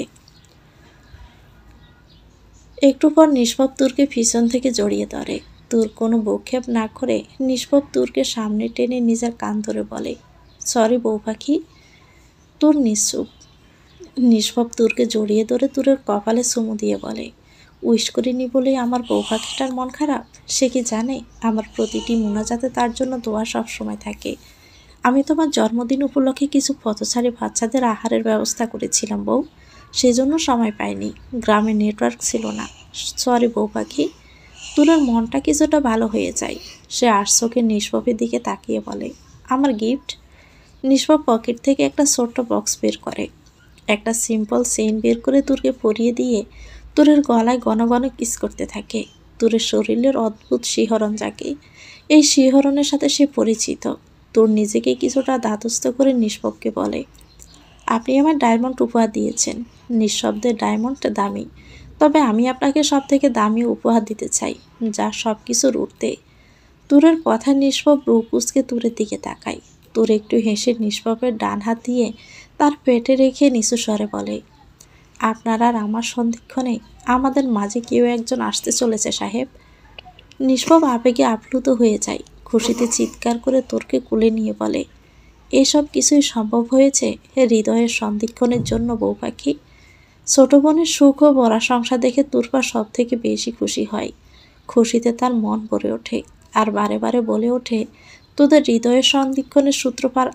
একটু পর নিষ্পাপ তুরকে পিছন থেকে জড়িয়ে ধরে। তুর কোনো ভ্রুক্ষেপ না করে নিষ্পাপ তুরকে সামনে টেনে নিজের কান ধরে বলে, সরি বউ পাখি। তুর নিশ্চুপ। নিষ্পাপ তুরকে জড়িয়ে ধরে তুরের কপালে চুমু দিয়ে বলে, উইশ করিনি বলেই আমার বউ পাখিটার মন খারাপ? সে কি জানে আমার প্রতিটি মোনাজাতে তার জন্য দোয়া সবসময় থাকে। আমি তোমার জন্মদিন উপলক্ষে কিছু পথচারী বাচ্চাদের আহারের ব্যবস্থা করেছিলাম বউ, সেজন্য সময় পাইনি। গ্রামে নেটওয়ার্ক ছিল না। সরি বউ পাখি। তুলার মনটা কিছুটা ভালো হয়ে যায়। সে আর্টসকে নিষ্পাপের দিকে তাকিয়ে বলে, আমার গিফট। নিষ্পাপ পকেট থেকে একটা ছোট্ট বক্স বের করে। একটা সিম্পল চেইন বের করে তুরকে পরিয়ে দিয়ে তুরের গলায় ঘন ঘন কিস করতে থাকে। তুরের শরীরের অদ্ভুত শিহরণ জাগে। এই শিহরণের সাথে সে পরিচিত। তোর নিজেকে কিছুটা ধাতস্থ করে নিষ্পাপকে বলে, আপনি আমার ডায়মন্ড উপহার দিয়েছেন। নিঃশব্দে ডায়মন্ড দামি, তবে আমি আপনাকে সব থেকে দামি উপহার দিতে চাই, যা সব কিছুর ঊর্ধ্বে। তুরের কথা নিষ্পাপ রূপুসকে তুরের দিকে তাকায়। তুর একটু হেসে নিষ্পাপের ডান হাত দিয়ে তার পেটে রেখে নিচু স্বরে বলে, আপনার আর আমার সন্ধিক্ষণে আমাদের মাঝে কেউ একজন আসতে চলেছে সাহেব। নিষ্পাপ আবেগে আপ্লুত হয়ে যায়। খুশিতে চিৎকার করে তোরকে কুলে নিয়ে বলে, এসব কিছুই সম্ভব হয়েছে হৃদয়ের সন্ধিক্ষণের জন্য বউ পাখি। ছোট বোনের সুখ ও বড়া সংসার দেখে তুরপা সব থেকে বেশি খুশি হয়। খুশিতে তার মন ভরে ওঠে, আর বারে বারে বলে ওঠে, তোদের হৃদয়ের সন্ধিক্ষণের সূত্রপাত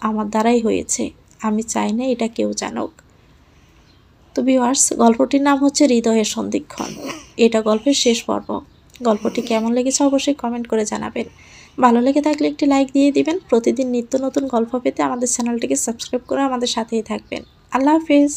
আমার দ্বারাই হয়েছে। আমি চাই না এটা কেউ জানুক। তো ভিউয়ার্স, গল্পটির নাম হচ্ছে হৃদয়ের সন্ধিক্ষণ। এটা গল্পের শেষ পর্ব। গল্পটি কেমন লেগেছে অবশ্যই কমেন্ট করে জানাবেন। ভালো লেগে থাকলে একটি লাইক দিয়ে দিবেন। প্রতিদিন নিত্য নতুন গল্প পেতে আমাদের চ্যানেলটিকে সাবস্ক্রাইব করে আমাদের সাথেই থাকবেন। আল্লাহ হাফেজ।